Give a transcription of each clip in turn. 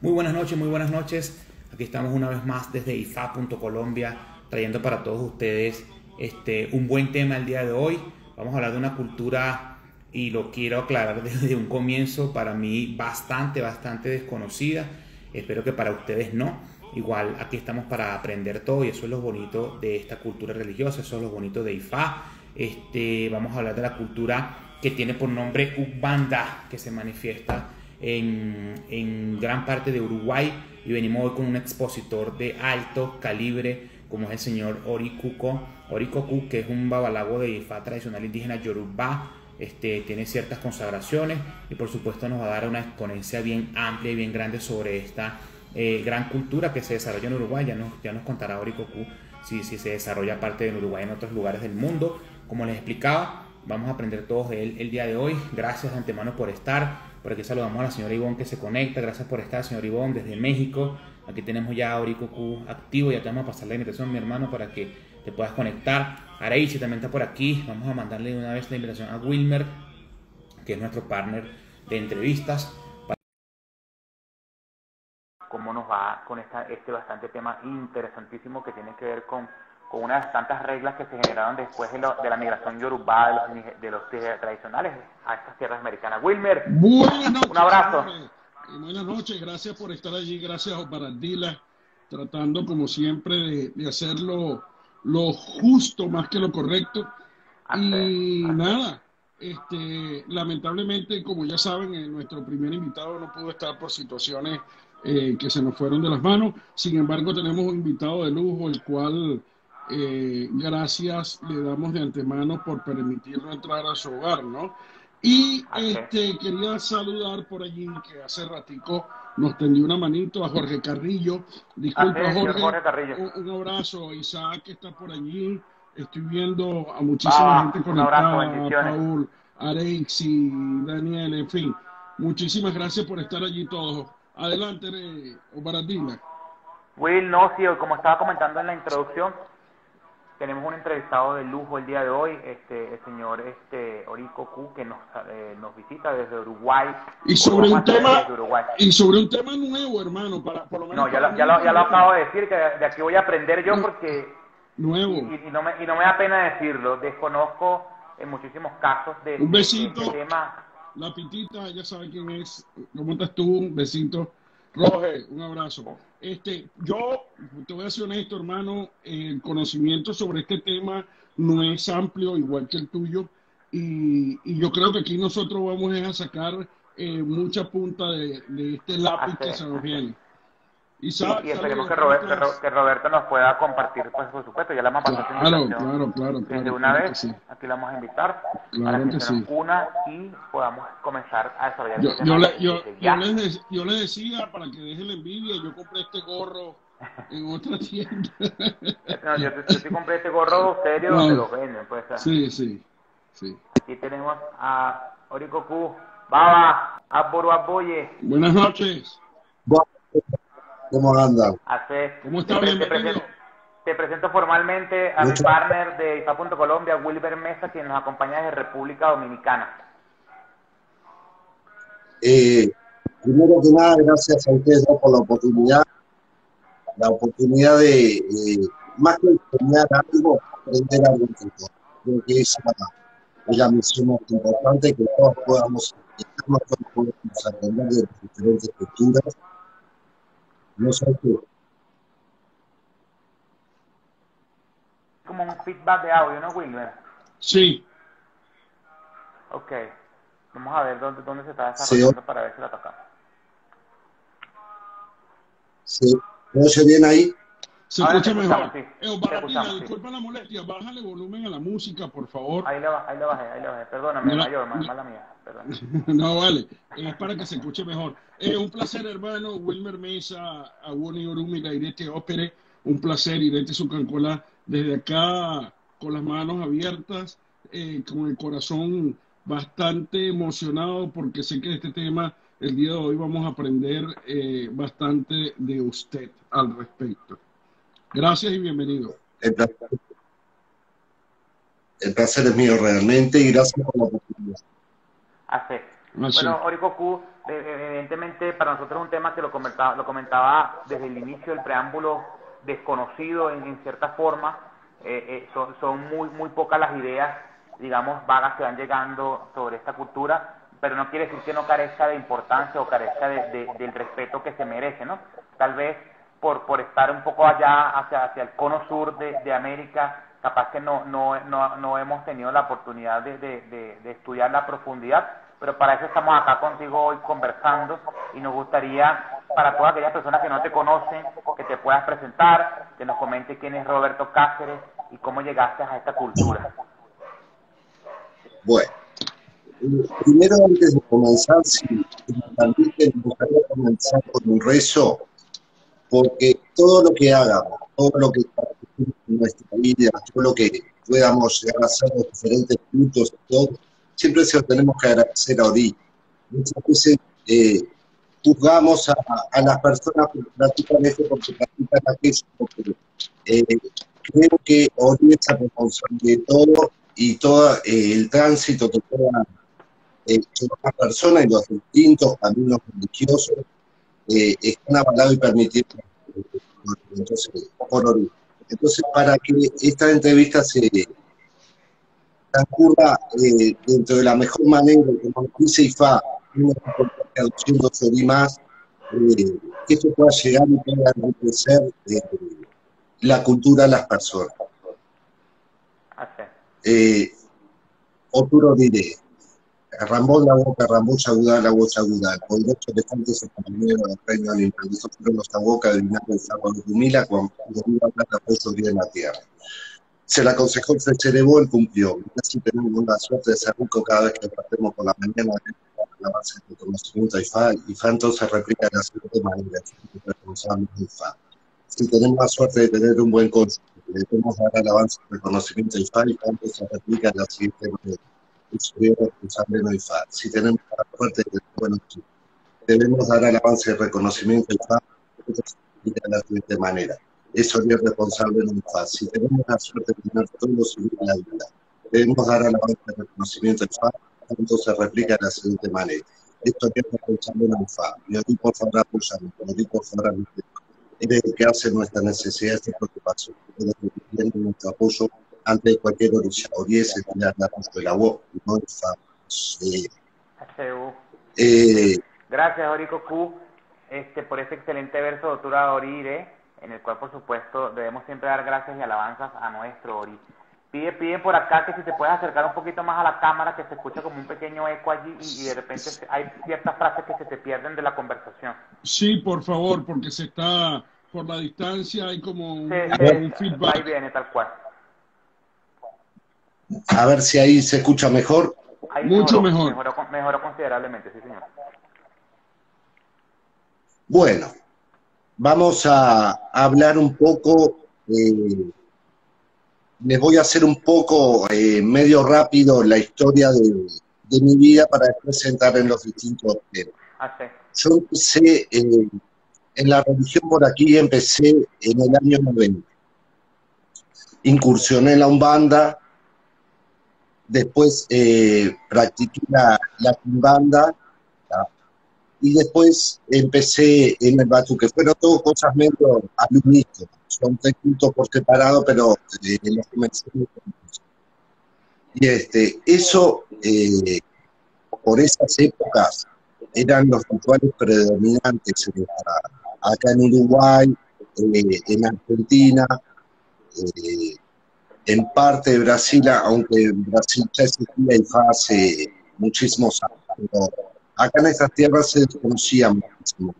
muy buenas noches. Aquí estamos una vez más desde ifa.colombia trayendo para todos ustedes un buen tema el día de hoy. Vamos a hablar de una cultura, y lo quiero aclarar desde un comienzo, para mí bastante desconocida. Espero que para ustedes no. Igual aquí estamos para aprender todo y eso es lo bonito de esta cultura religiosa, eso es lo bonito de Ifá. Vamos a hablar de la cultura que tiene por nombre Umbanda, que se manifiesta en gran parte de Uruguay, y venimos hoy con un expositor de alto calibre como es el señor Orikoku, que es un babalago de Ifá tradicional indígena Yoruba. Tiene ciertas consagraciones y por supuesto nos va a dar una exponencia bien amplia y bien grande sobre esta gran cultura que se desarrolla en Uruguay. Ya nos contará Orikoku si se desarrolla parte de Uruguay en otros lugares del mundo. Como les explicaba, vamos a aprender todos de él el día de hoy. Gracias de antemano por estar. Por aquí saludamos a la señora Ivonne que se conecta. Gracias por estar, señor Ivonne, desde México. Aquí tenemos ya a Orikoku activo. Ya te vamos a pasar la invitación, mi hermano, para que te puedas conectar. Araichi también está por aquí. Vamos a mandarle de una vez la invitación a Wilmer, que es nuestro partner de entrevistas, para cómo nos va con este bastante tema interesantísimo que tiene que ver con unas tantas reglas que se generaron después de la migración yoruba de los tradicionales a estas tierras americanas. Wilmer, buenas noches, un abrazo. Señores. Buenas noches, gracias por estar allí, gracias a Oparandila, tratando como siempre de hacer lo justo más que lo correcto. Y nada, lamentablemente, como ya saben, nuestro primer invitado no pudo estar por situaciones que se nos fueron de las manos. Sin embargo, tenemos un invitado de lujo, el cual gracias le damos de antemano por permitirnos entrar a su hogar, ¿no? Y quería saludar por allí, que hace ratico nos tendió una manito, a Jorge Carrillo. Disculpa, Jorge Carrillo. Un abrazo. Isaac, que está por allí. Estoy viendo a muchísima gente conectada, a Paul, Areixi, Daniel, en fin. Muchísimas gracias por estar allí todos. Adelante, Oparandila. Will, no, sí, como estaba comentando en la introducción, tenemos un entrevistado de lujo el día de hoy, el señor Orikoku, que nos visita desde Uruguay. Y sobre un tema nuevo, hermano, por lo menos. No, ya lo acabo de decir, que de aquí voy a aprender yo, porque nuevo. Y no me da pena decirlo, desconozco en muchísimos casos de un besito, de tema. La Pitita, ya sabe quién es. ¿Cómo estás tú? Un besito. Roger, un abrazo. Yo te voy a ser honesto, hermano, el conocimiento sobre este tema no es amplio, igual que el tuyo, y yo creo que aquí nosotros vamos a sacar mucha punta de este lápiz que se nos viene. Y esperemos que Roberto nos pueda compartir, pues, por supuesto, ya la hemos pasado claro, desde una vez, sí. Aquí la vamos a invitar para que se nos una y podamos comenzar a desarrollar yo le decía, para que deje la envidia, yo compré este gorro en otra tienda. No, yo te compré este gorro serio donde lo venden, pues. Sí. Aquí tenemos a Orikoku, Baba, Aboye. Buenas noches. ¿Cómo andan? ¿Cómo está? Bienvenido. Te presento formalmente a mi partner de ifa.colombia, Wilber Mesa, quien nos acompaña desde República Dominicana. Primero que nada, gracias a ustedes por la oportunidad de, más que enseñar algo, aprender algo. Creo que esa es la misión más importante, que todos podamos aprender de diferentes culturas. No sé qué. Como un feedback de audio, ¿no, Wilmer? Sí. Ok. Vamos a ver dónde se está desarrollando para ver si la tocamos. Sí. ¿Me oye bien ahí? Se escucha mejor. Sí. Disculpa la molestia, bájale volumen a la música, por favor. Ahí la bajé. Perdóname, mayor, mala mía. No, vale. Es para que se escuche mejor. Un placer, hermano. Wilmer Mesa, Awoni Orumi, Gairete Ópere. Un placer, Irete Sucancola. Desde acá, con las manos abiertas, con el corazón bastante emocionado, porque sé que este tema, el día de hoy, vamos a aprender bastante de usted al respecto. Gracias y bienvenido. El placer es mío realmente y gracias por la oportunidad. Bueno, Orikoku, evidentemente para nosotros es un tema que lo comentaba desde el inicio del preámbulo, desconocido en cierta forma. Son muy pocas las ideas, digamos, vagas que van llegando sobre esta cultura, pero no quiere decir que no carezca de importancia o carezca del respeto que se merece, ¿no? Tal vez por estar un poco allá hacia el cono sur de América, capaz que no hemos tenido la oportunidad de estudiar la profundidad, pero para eso estamos acá contigo hoy conversando, y nos gustaría, para todas aquellas personas que no te conocen, que te puedas presentar, que nos comentes quién es Roberto Cáceres y cómo llegaste a esta cultura. Bueno, primero, antes de comenzar, si también me gustaría comenzar con un rezo, porque todo lo que hagamos, todo lo que en nuestra vida, todo lo que podamos llegar a hacer los diferentes puntos, todo, siempre se lo tenemos que agradecer a Ori. Muchas veces juzgamos a las personas que practican esto porque practican aquello, porque creo que Ori es responsable de todo y todo el tránsito que puedan las personas y los distintos caminos religiosos están avalados y permitidos por Ori. Entonces, para que esta entrevista se transcurra dentro de la mejor manera, como dice IFA, una traduciendo sobre más, que esto pueda llegar y pueda enriquecer la cultura de las personas. Otro diré, Rambón la boca, Rambón Sagudá, la voz aguda, el poderoso elefante se compañero del reino del improviso, fueron los boca de vinagre de sábado de Humila, cuando iba a plata puesto bien en la tierra. Se le aconsejó, se celebó, él cumplió. Y así tenemos la suerte de ser rico cada vez que partemos por la mañana la base de conocimiento de IFA. IFA entonces se replica de la siguiente manera, es responsable de IFA. Si tenemos la suerte de tener un buen consejo, le debemos dar alabanza al reconocimiento de IFA, IFA entonces se replica de la siguiente manera. Es responsable de IFA. Si tenemos la suerte de tener buenos chicos, debemos dar alabanza y reconocimiento de IFA, entonces se replica de la siguiente manera. Eso es responsable en IFA. Si tenemos la suerte de tener todos en la vida, debemos dar alabanza y reconocimiento de IFA, entonces se replica de la siguiente manera. Esto es responsable en IFA. Y hoy por favor apoyarnos, hoy por favor es el que hace nuestras necesidades y preocupaciones, es nuestro apoyo ante cualquier orilla. Hoy es el que la de la voz, no IFA. Gracias, Orico Q, por ese excelente verso de Otura Orire, en el cual, por supuesto, debemos siempre dar gracias y alabanzas a nuestro Ori. Piden por acá que si te puedes acercar un poquito más a la cámara, que se escucha como un pequeño eco allí y de repente hay ciertas frases que se te pierden de la conversación. Sí, por favor, porque se está, por la distancia, hay como un feedback. Ahí viene, tal cual. A ver si ahí se escucha mejor. Ahí Mucho mejor. Mejoró considerablemente, sí, señor. Bueno, vamos a hablar un poco, les voy a hacer un poco medio rápido la historia de mi vida para después entrar en los distintos temas. Yo empecé en la religión por aquí, empecé en el año 90. Incursioné en la Umbanda, después practiqué la Quimbanda, y después empecé en el Batuque. Fueron todo cosas medio alunistas. Son 3 puntos por separado, pero en los que me enseñé. Y eso, por esas épocas, eran los rituales predominantes acá en Uruguay, en Argentina, en parte de Brasil, aunque en Brasil ya existía IFA hace muchísimos años. Pero acá en estas tierras se desconocía muchísimo.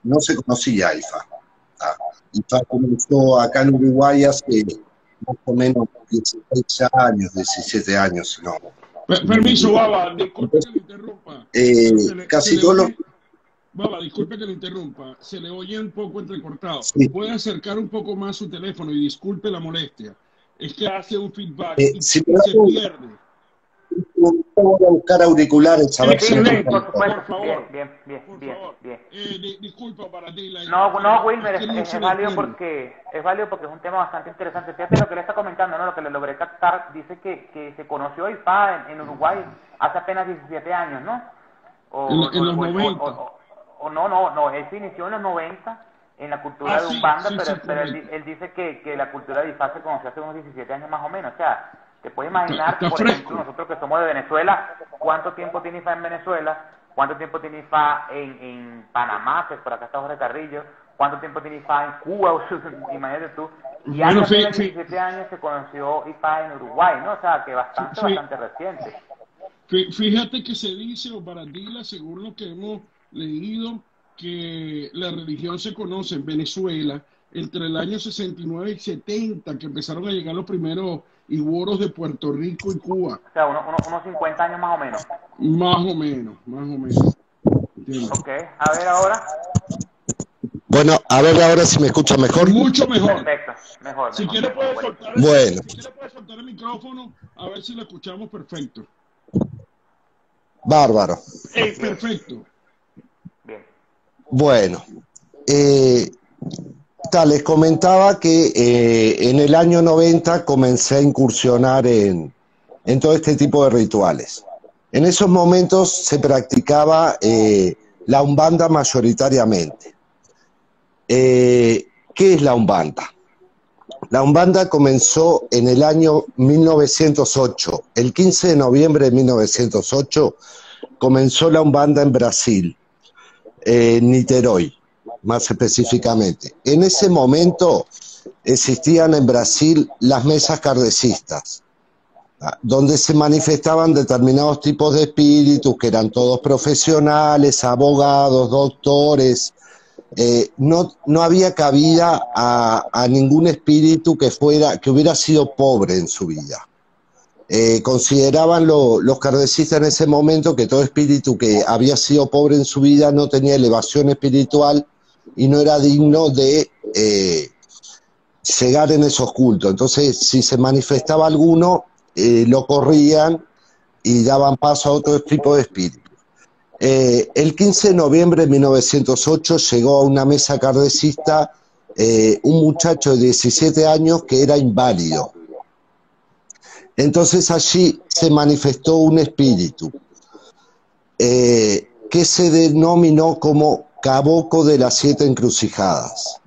No se conocía IFA. IFA comenzó acá en Uruguay hace más o menos 16 años, 17 años, no. Permiso, Baba, disculpe que le interrumpa. Casi todos los... Baba, disculpe que le interrumpa. Se le oye un poco entrecortado. Sí. Puede acercar un poco más su teléfono y disculpe la molestia. Es que hace un feedback y si se pierde. Voy a buscar auriculares a ver si por supuesto. Bien. Disculpa para ti. No, Wilmer, es válido porque es un tema bastante interesante. Fíjate lo que le está comentando, ¿no? Lo que le logré captar, dice que se conoció IFA en Uruguay hace apenas 17 años, ¿no? En los 90. No, él se inició en los 90 en la cultura de Umbanda, pero él dice que la cultura de Ifá se conoció hace unos 17 años más o menos. O sea, te puedes imaginar, está por fresco. ejemplo, nosotros que somos de Venezuela, cuánto tiempo tiene Ifá en Venezuela, cuánto tiempo tiene Ifá en Panamá, que por acá está Jorge Carrillo, cuánto tiempo tiene Ifá en Cuba, imagínate tú. Y Bueno, hace 17 años se conoció Ifá en Uruguay, ¿no? O sea, que bastante reciente. Fíjate que se dice, o Baratila, según lo que hemos leído, que la religión se conoce en Venezuela entre el año 69 y 70, que empezaron a llegar los primeros iguoros de Puerto Rico y Cuba. O sea, unos 50 años más o menos. Más o menos. ¿Entiendes? Ok, a ver ahora. Bueno, a ver ahora si me escucha mejor. Mucho mejor. Perfecto, mejor. Si quieres puedes soltar Bueno. el micrófono, a ver si lo escuchamos perfecto. Bárbaro. Perfecto. Bien. Bueno, les comentaba que en el año 90 comencé a incursionar en todo este tipo de rituales. En esos momentos se practicaba la Umbanda mayoritariamente. ¿Qué es la Umbanda? La Umbanda comenzó en el año 1908. El 15 de noviembre de 1908 comenzó la Umbanda en Brasil, en Niterói, más específicamente. En ese momento existían en Brasil las mesas kardecistas, donde se manifestaban determinados tipos de espíritus, que eran todos profesionales, abogados, doctores. No había cabida a ningún espíritu que hubiera sido pobre en su vida. Consideraban los kardecistas en ese momento que todo espíritu que había sido pobre en su vida no tenía elevación espiritual y no era digno de llegar en esos cultos. Entonces, si se manifestaba alguno, lo corrían y daban paso a otro tipo de espíritu. El 15 de noviembre de 1908 llegó a una mesa kardecista un muchacho de 17 años que era inválido. Entonces allí se manifestó un espíritu que se denominó como Caboco de las 7 encrucijadas.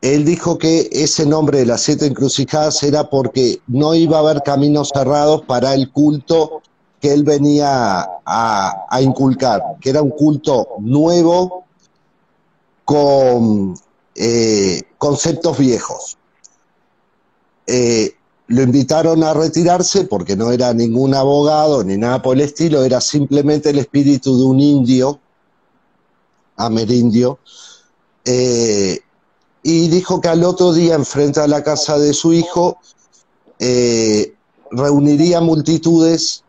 Él dijo que ese nombre de las 7 encrucijadas era porque no iba a haber caminos cerrados para el culto que él venía a inculcar, que era un culto nuevo con conceptos viejos. Lo invitaron a retirarse porque no era ningún abogado ni nada por el estilo, era simplemente el espíritu de un indio, amerindio, y dijo que al otro día, enfrente a la casa de su hijo, reuniría multitudes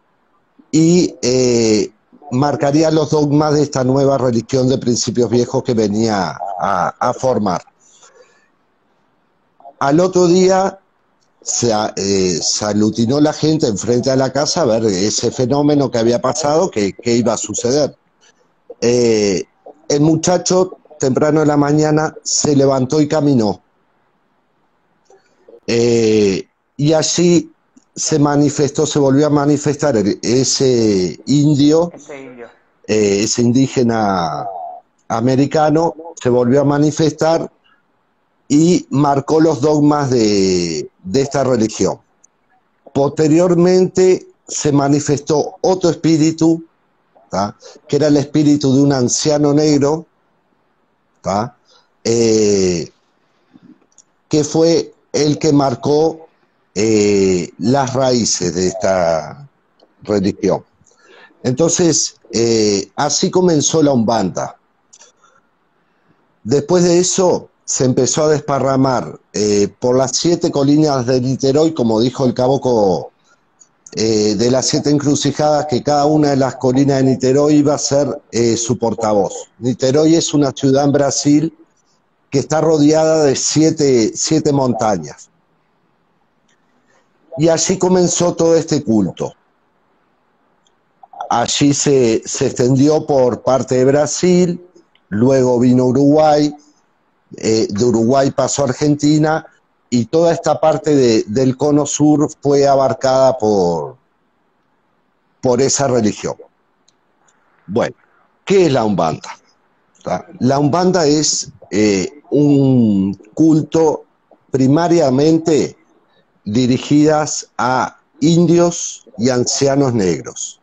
y marcaría los dogmas de esta nueva religión de principios viejos que venía a formar. Al otro día se aglutinó la gente enfrente a la casa a ver ese fenómeno que había pasado, que iba a suceder. El muchacho, temprano en la mañana, se levantó y caminó. Y allí se volvió a manifestar ese indio, ese indígena americano, se volvió a manifestar y marcó los dogmas de esta religión. Posteriormente se manifestó otro espíritu, ¿tá?, que era el espíritu de un anciano negro, ¿tá?, que fue el que marcó las raíces de esta religión. Entonces, así comenzó la Umbanda. Después de eso se empezó a desparramar por las 7 colinas de Niterói, como dijo el Caboco de las 7 encrucijadas, que cada una de las colinas de Niterói iba a ser su portavoz. Niterói es una ciudad en Brasil que está rodeada de 7 montañas. Y allí comenzó todo este culto. Allí se extendió por parte de Brasil, luego vino Uruguay, de Uruguay pasó a Argentina, y toda esta parte del cono sur fue abarcada por esa religión. Bueno, ¿Qué es la Umbanda? La Umbanda es un culto primariamente dirigidas a indios y ancianos negros.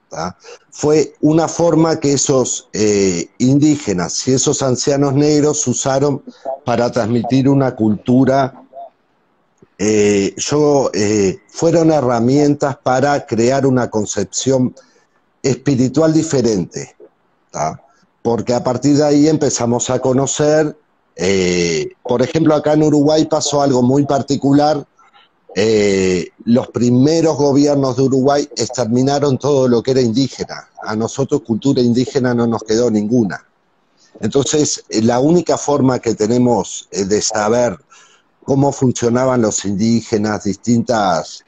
¿tá? Fue una forma que esos indígenas y esos ancianos negros usaron para transmitir una cultura. Fueron herramientas para crear una concepción espiritual diferente, ¿tá? Porque a partir de ahí empezamos a conocer, por ejemplo, acá en Uruguay pasó algo muy particular. Los primeros gobiernos de Uruguay exterminaron todo lo que era indígena. A nosotros cultura indígena no nos quedó ninguna. Entonces, la única forma que tenemos de saber cómo funcionaban los indígenas, distintas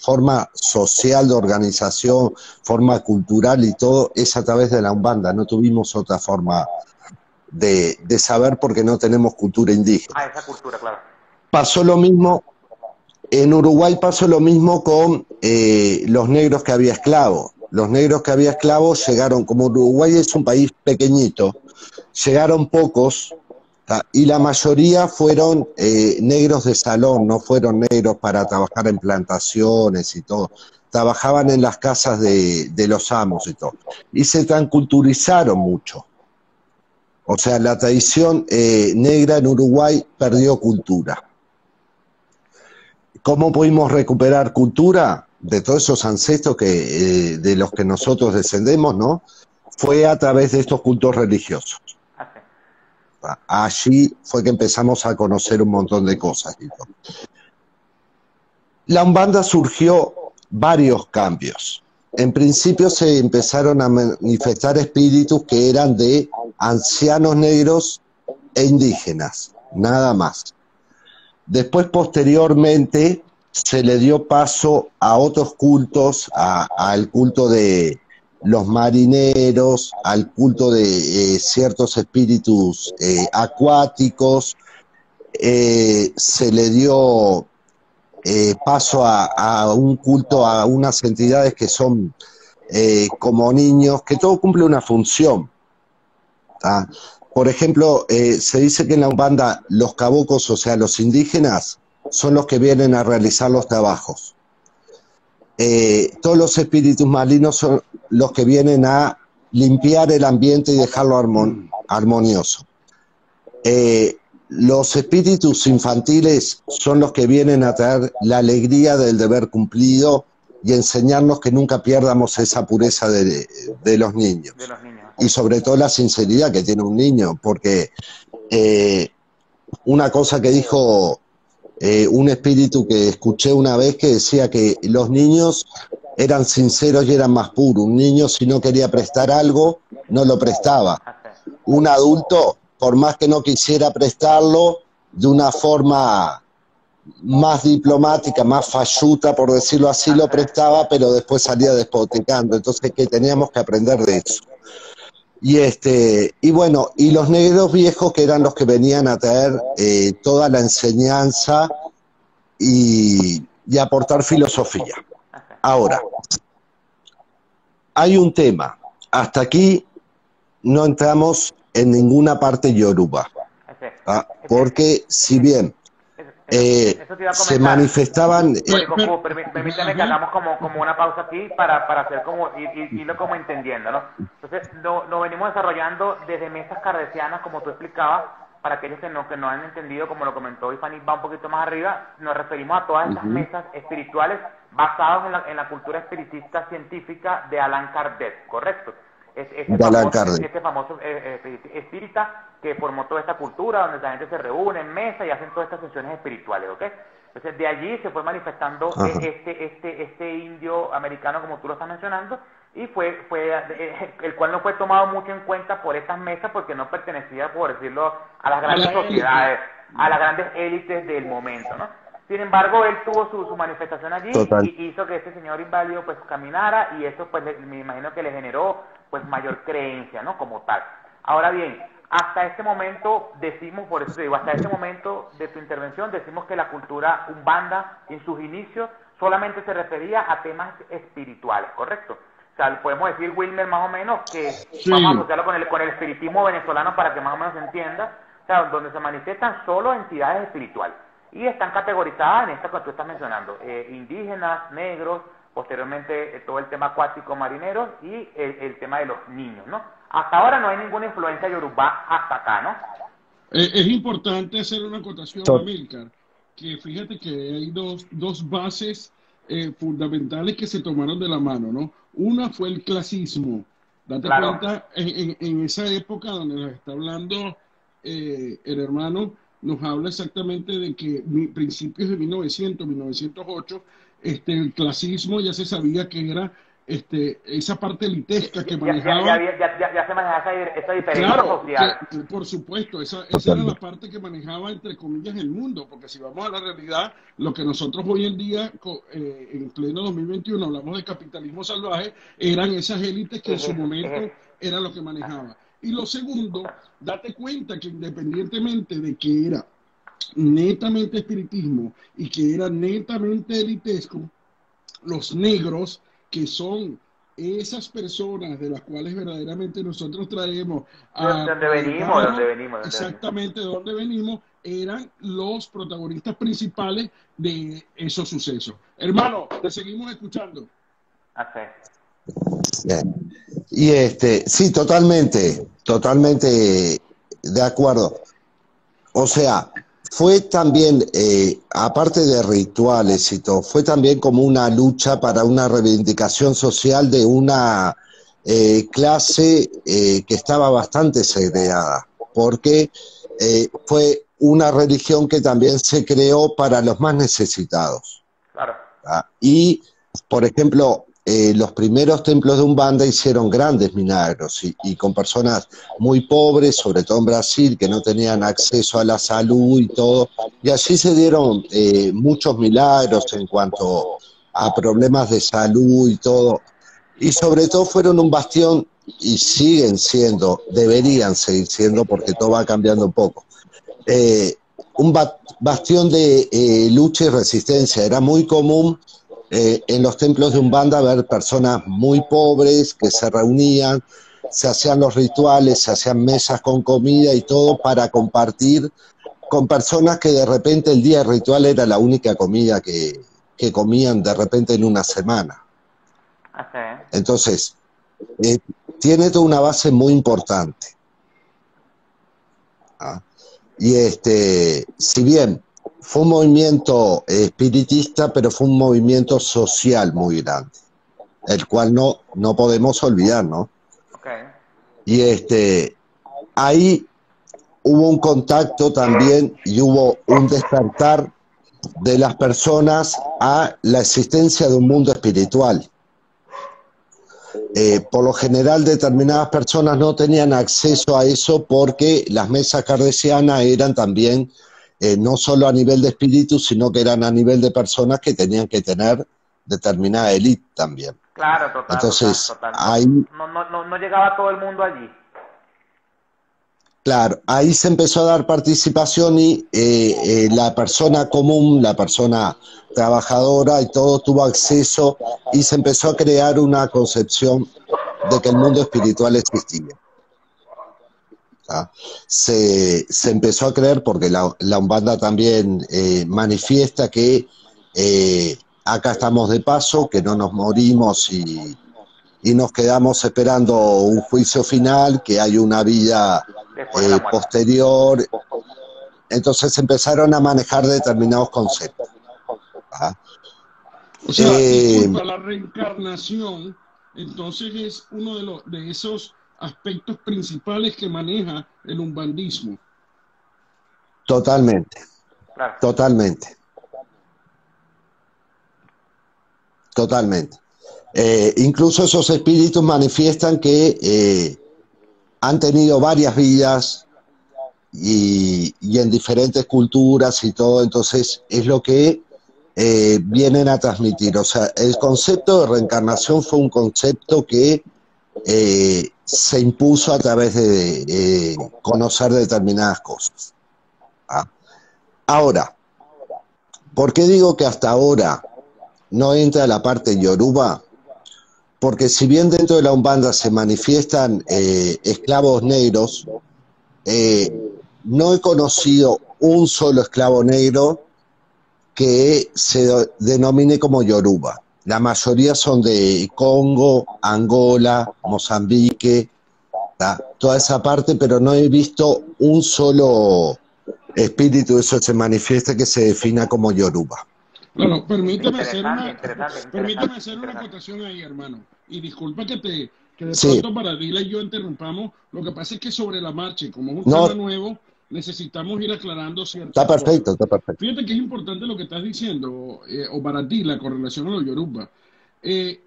formas social de organización, forma cultural y todo, es a través de la Umbanda. No tuvimos otra forma de saber porque no tenemos cultura indígena. Esa cultura, claro. Pasó lo mismo, en Uruguay pasó lo mismo con los negros que había esclavos. Los negros que había esclavos llegaron, como Uruguay es un país pequeñito, llegaron pocos, y la mayoría fueron negros de salón, no fueron negros para trabajar en plantaciones y todo. Trabajaban en las casas de los amos y todo. Y se transculturizaron mucho. O sea, la tradición negra en Uruguay perdió cultura. ¿Cómo pudimos recuperar cultura de todos esos ancestros de los que nosotros descendemos, no? Fue a través de estos cultos religiosos. Allí fue que empezamos a conocer un montón de cosas. La Umbanda surgió varios cambios. En principio se empezaron a manifestar espíritus que eran de ancianos negros e indígenas, nada más. Después, posteriormente, se le dio paso a otros cultos, al culto de los marineros, al culto de ciertos espíritus acuáticos, se le dio paso a un culto a unas entidades que son como niños, que todo cumple una función. ¿tá? Por ejemplo, se dice que en la Umbanda los cabocos, o sea, los indígenas, son los que vienen a realizar los trabajos. Todos los espíritus malignos son los que vienen a limpiar el ambiente y dejarlo armonioso. Los espíritus infantiles son los que vienen a traer la alegría del deber cumplido y enseñarnos que nunca pierdamos esa pureza de los niños. Y sobre todo la sinceridad que tiene un niño, porque una cosa que dijo un espíritu que escuché una vez que decía que los niños eran sinceros y eran más puros. Un niño, si no quería prestar algo, no lo prestaba. Un adulto, por más que no quisiera prestarlo, de una forma más diplomática, más falluta, por decirlo así, lo prestaba, pero después salía despotricando. Entonces, que teníamos que aprender de eso. Y bueno, y los negros viejos, que eran los que venían a traer toda la enseñanza y aportar filosofía. Ahora, hay un tema. Hasta aquí no entramos en ninguna parte yoruba. Porque si bien se manifestaban... Permítame que hagamos como una pausa aquí para hacer irlo como entendiendo, ¿no? Entonces, lo venimos desarrollando desde mesas kardecianas, como tú explicabas, para aquellos que no han entendido, como lo comentó Ifani, va un poquito más arriba, nos referimos a todas estas mesas espirituales basadas en la cultura espiritista científica de Allan Kardec, ¿correcto? Este famoso espírita que formó toda esta cultura, donde la gente se reúne en mesa y hacen todas estas sesiones espirituales, ¿ok? Entonces, de allí se fue manifestando este indio americano, como tú lo estás mencionando, y fue el cual no fue tomado mucho en cuenta por estas mesas porque no pertenecía, por decirlo, a las grandes sociedades, a las grandes élites del momento, ¿no? Sin embargo, él tuvo su manifestación allí y hizo que este señor inválido pues caminara, y eso pues me imagino que le generó pues mayor creencia, ¿no? Como tal. Ahora bien, hasta este momento decimos, por eso te digo, hasta este momento de tu intervención decimos que la cultura umbanda en sus inicios solamente se refería a temas espirituales, ¿correcto? O sea, podemos decir, Wilmer, más o menos, que Sí. vamos a asociarlo con el espiritismo venezolano para que más o menos se entienda, o sea, donde se manifiestan solo entidades espirituales y están categorizadas en esta que tú estás mencionando, indígenas, negros, posteriormente todo el tema acuático, marineros y el tema de los niños, ¿no? Hasta ahora no hay ninguna influencia yorubá hasta acá, ¿no? Es importante hacer una acotación, To- Amílcar, que fíjate que hay dos bases fundamentales que se tomaron de la mano, ¿no? Una fue el clasismo. Date Claro. cuenta, en esa época donde nos está hablando el hermano, nos habla exactamente de que principios de 1900, 1908, el clasismo ya se sabía que era esa parte elitesca que manejaba. Ya se maneja esa diferencia Claro, social. por supuesto, esa era la parte que manejaba, entre comillas, el mundo, porque si vamos a la realidad, lo que nosotros hoy en día, en pleno 2021, hablamos de capitalismo salvaje, eran esas élites que en su momento era lo que manejaba. Y lo segundo, date cuenta que independientemente de que era netamente espiritismo y que era netamente elitesco, los negros, que son esas personas de las cuales verdaderamente nosotros traemos De donde venimos, de donde venimos. exactamente de donde venimos, eran los protagonistas principales de esos sucesos. Hermano, te seguimos escuchando. Así. Bien. Y sí, totalmente de acuerdo. O sea, fue también, aparte de rituales y todo, fue también como una lucha para una reivindicación social de una clase que estaba bastante segregada, porque fue una religión que también se creó para los más necesitados. Claro. ¿Ah? Y, por ejemplo, los primeros templos de Umbanda hicieron grandes milagros y con personas muy pobres, sobre todo en Brasil, que no tenían acceso a la salud y todo. Y allí se dieron muchos milagros en cuanto a problemas de salud y todo. Y sobre todo fueron un bastión, y siguen siendo, deberían seguir siendo, porque todo va cambiando un poco. Un bastión de lucha y resistencia. Era muy común en los templos de Umbanda ver personas muy pobres que se reunían, se hacían los rituales, se hacían mesas con comida y todo para compartir con personas que de repente el día del ritual era la única comida que comían de repente en una semana. Así. Entonces, tiene toda una base muy importante. ¿Ah? Y si bien fue un movimiento espiritista, pero fue un movimiento social muy grande, el cual no podemos olvidar, ¿no? Okay. Y ahí hubo un contacto también y hubo un despertar de las personas a la existencia de un mundo espiritual. Por lo general, determinadas personas no tenían acceso a eso porque las mesas kardecianas eran también no solo a nivel de espíritu, sino que eran a nivel de personas que tenían que tener determinada élite también. Claro, total. Entonces, total. ahí, No llegaba todo el mundo allí. claro, ahí se empezó a dar participación y la persona común, la persona trabajadora y todo tuvo acceso y se empezó a crear una concepción de que el mundo espiritual existía. ¿Ah? Se empezó a creer porque la Umbanda también manifiesta que acá estamos de paso, que no nos morimos y nos quedamos esperando un juicio final, que hay una vida posterior. Entonces empezaron a manejar determinados conceptos. ¿Ah? O sea, disculpa, la reencarnación, entonces es uno de esos aspectos principales que maneja el umbandismo. Totalmente, Claro. totalmente. Incluso esos espíritus manifiestan que han tenido varias vidas y en diferentes culturas y todo, entonces es lo que vienen a transmitir. O sea, el concepto de reencarnación fue un concepto que se impuso a través de conocer determinadas cosas. ¿Ah? Ahora, ¿por qué digo que hasta ahora no entra la parte yoruba? porque si bien dentro de la Umbanda se manifiestan esclavos negros, no he conocido un solo esclavo negro que se denomine como Yoruba. La mayoría son de Congo, Angola, Mozambique, toda esa parte, pero no he visto un solo espíritu, eso se manifiesta, que se defina como Yoruba. Bueno, permíteme hacer una Interesante. acotación ahí, hermano. Y disculpa que de Sí, pronto para Dila y yo interrumpamos. Lo que pasa es que sobre la marcha, y como es un no, tema nuevo, necesitamos ir aclarando está ciertas cosas. perfecto, está perfecto. Fíjate que es importante lo que estás diciendo, o para Dila, con relación a los Yoruba. Eh,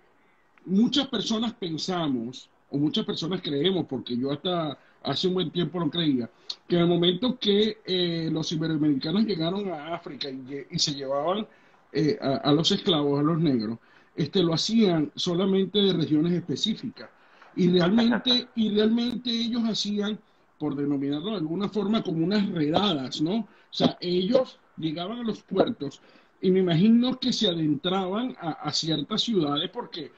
Muchas personas pensamos, o muchas personas creemos, porque yo hasta hace un buen tiempo lo creía, que en el momento que los iberoamericanos llegaron a África y se llevaban a los esclavos, a los negros, lo hacían solamente de regiones específicas. Y realmente ellos hacían, por denominarlo de alguna forma, como unas redadas, ¿no? O sea, ellos llegaban a los puertos y me imagino que se adentraban a ciertas ciudades porque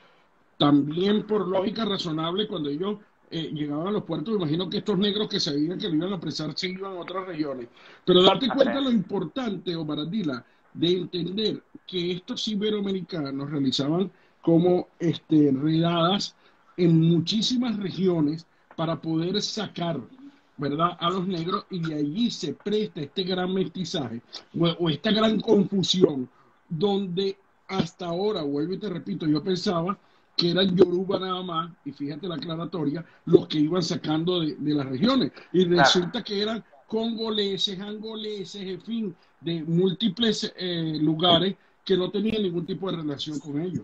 también por lógica razonable, cuando ellos llegaban a los puertos, me imagino que estos negros que sabían que lo iban a apresar se iban a otras regiones. Pero date cuenta lo importante, Omar Ardila, de entender que estos iberoamericanos realizaban como redadas en muchísimas regiones para poder sacar, ¿verdad?, a los negros, y de allí se presta este gran mestizaje o esta gran confusión donde hasta ahora, vuelvo y te repito, yo pensaba que eran Yoruba nada más, y fíjate la aclaratoria, los que iban sacando de las regiones. Y resulta que eran congoleses, angoleses, en fin, de múltiples lugares que no tenían ningún tipo de relación con ellos.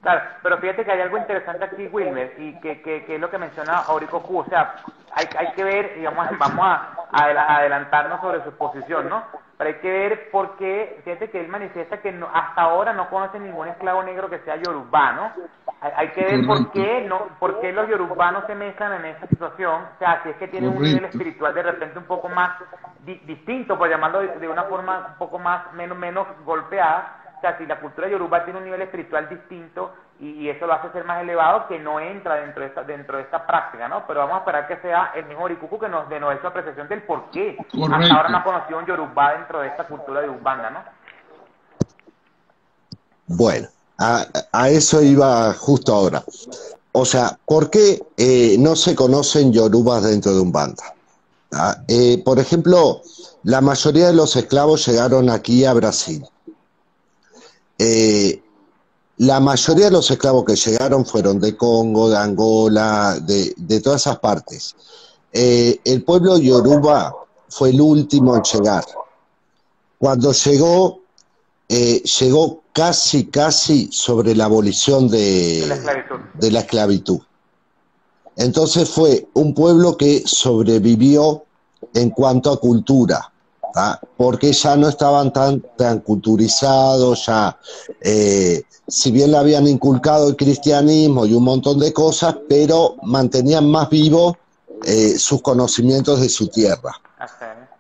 Claro, pero fíjate que hay algo interesante aquí, Wilmer, y que es lo que menciona Aurico Q. O sea, hay que ver, digamos, vamos a adelantarnos sobre su posición, ¿no? Pero hay que ver por qué, fíjate que él manifiesta que hasta ahora no conoce ningún esclavo negro que sea yorubá, ¿no? Hay que ver por qué los yorubanos se mezclan en esta situación. O sea, si es que tienen un nivel espiritual de repente un poco más distinto, por llamarlo de una forma un poco más, menos golpeada. O sea, si la cultura yoruba tiene un nivel espiritual distinto y eso lo hace ser más elevado, que no entra dentro de esta práctica, ¿no? Pero vamos a esperar que sea el mismo Orikuku que nos dé su apreciación del por qué hasta ahora no ha conocido un yorubá dentro de esta cultura de Umbanda, ¿no? Bueno, a eso iba justo ahora. O sea, ¿por qué no se conocen yorubas dentro de Umbanda? Por ejemplo, la mayoría de los esclavos llegaron aquí a Brasil. La mayoría de los esclavos que llegaron fueron de Congo, de Angola, de todas esas partes. El pueblo yoruba fue el último en llegar. Cuando llegó casi sobre la abolición de la esclavitud. Entonces fue un pueblo que sobrevivió en cuanto a cultura, porque ya no estaban tan culturizados, ya si bien le habían inculcado el cristianismo y un montón de cosas, pero mantenían más vivos sus conocimientos de su tierra.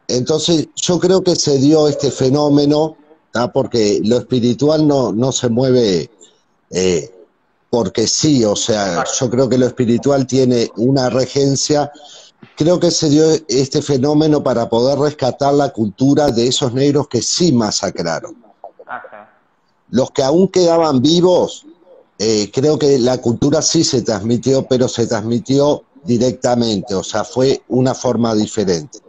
Entonces yo creo que se dio este fenómeno, porque lo espiritual no se mueve porque sí, o sea, yo creo que lo espiritual tiene una regencia. Creo que se dio este fenómeno para poder rescatar la cultura de esos negros que sí masacraron. Los que aún quedaban vivos, creo que la cultura sí se transmitió, pero se transmitió directamente, o sea, fue una forma diferente.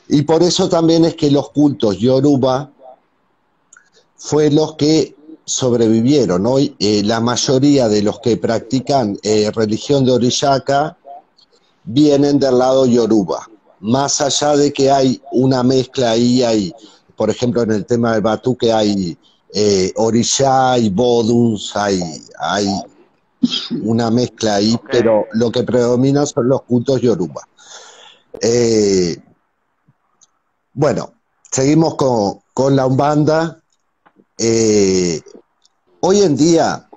Y por eso también es que los cultos yoruba fue los que sobrevivieron. Hoy la mayoría de los que practican religión de Orishaka vienen del lado yoruba, más allá de que hay una mezcla ahí, por ejemplo en el tema del batuque hay orishá y boduns, hay una mezcla ahí, pero lo que predomina son los cultos yoruba. Bueno, seguimos con la Umbanda. Hoy en día,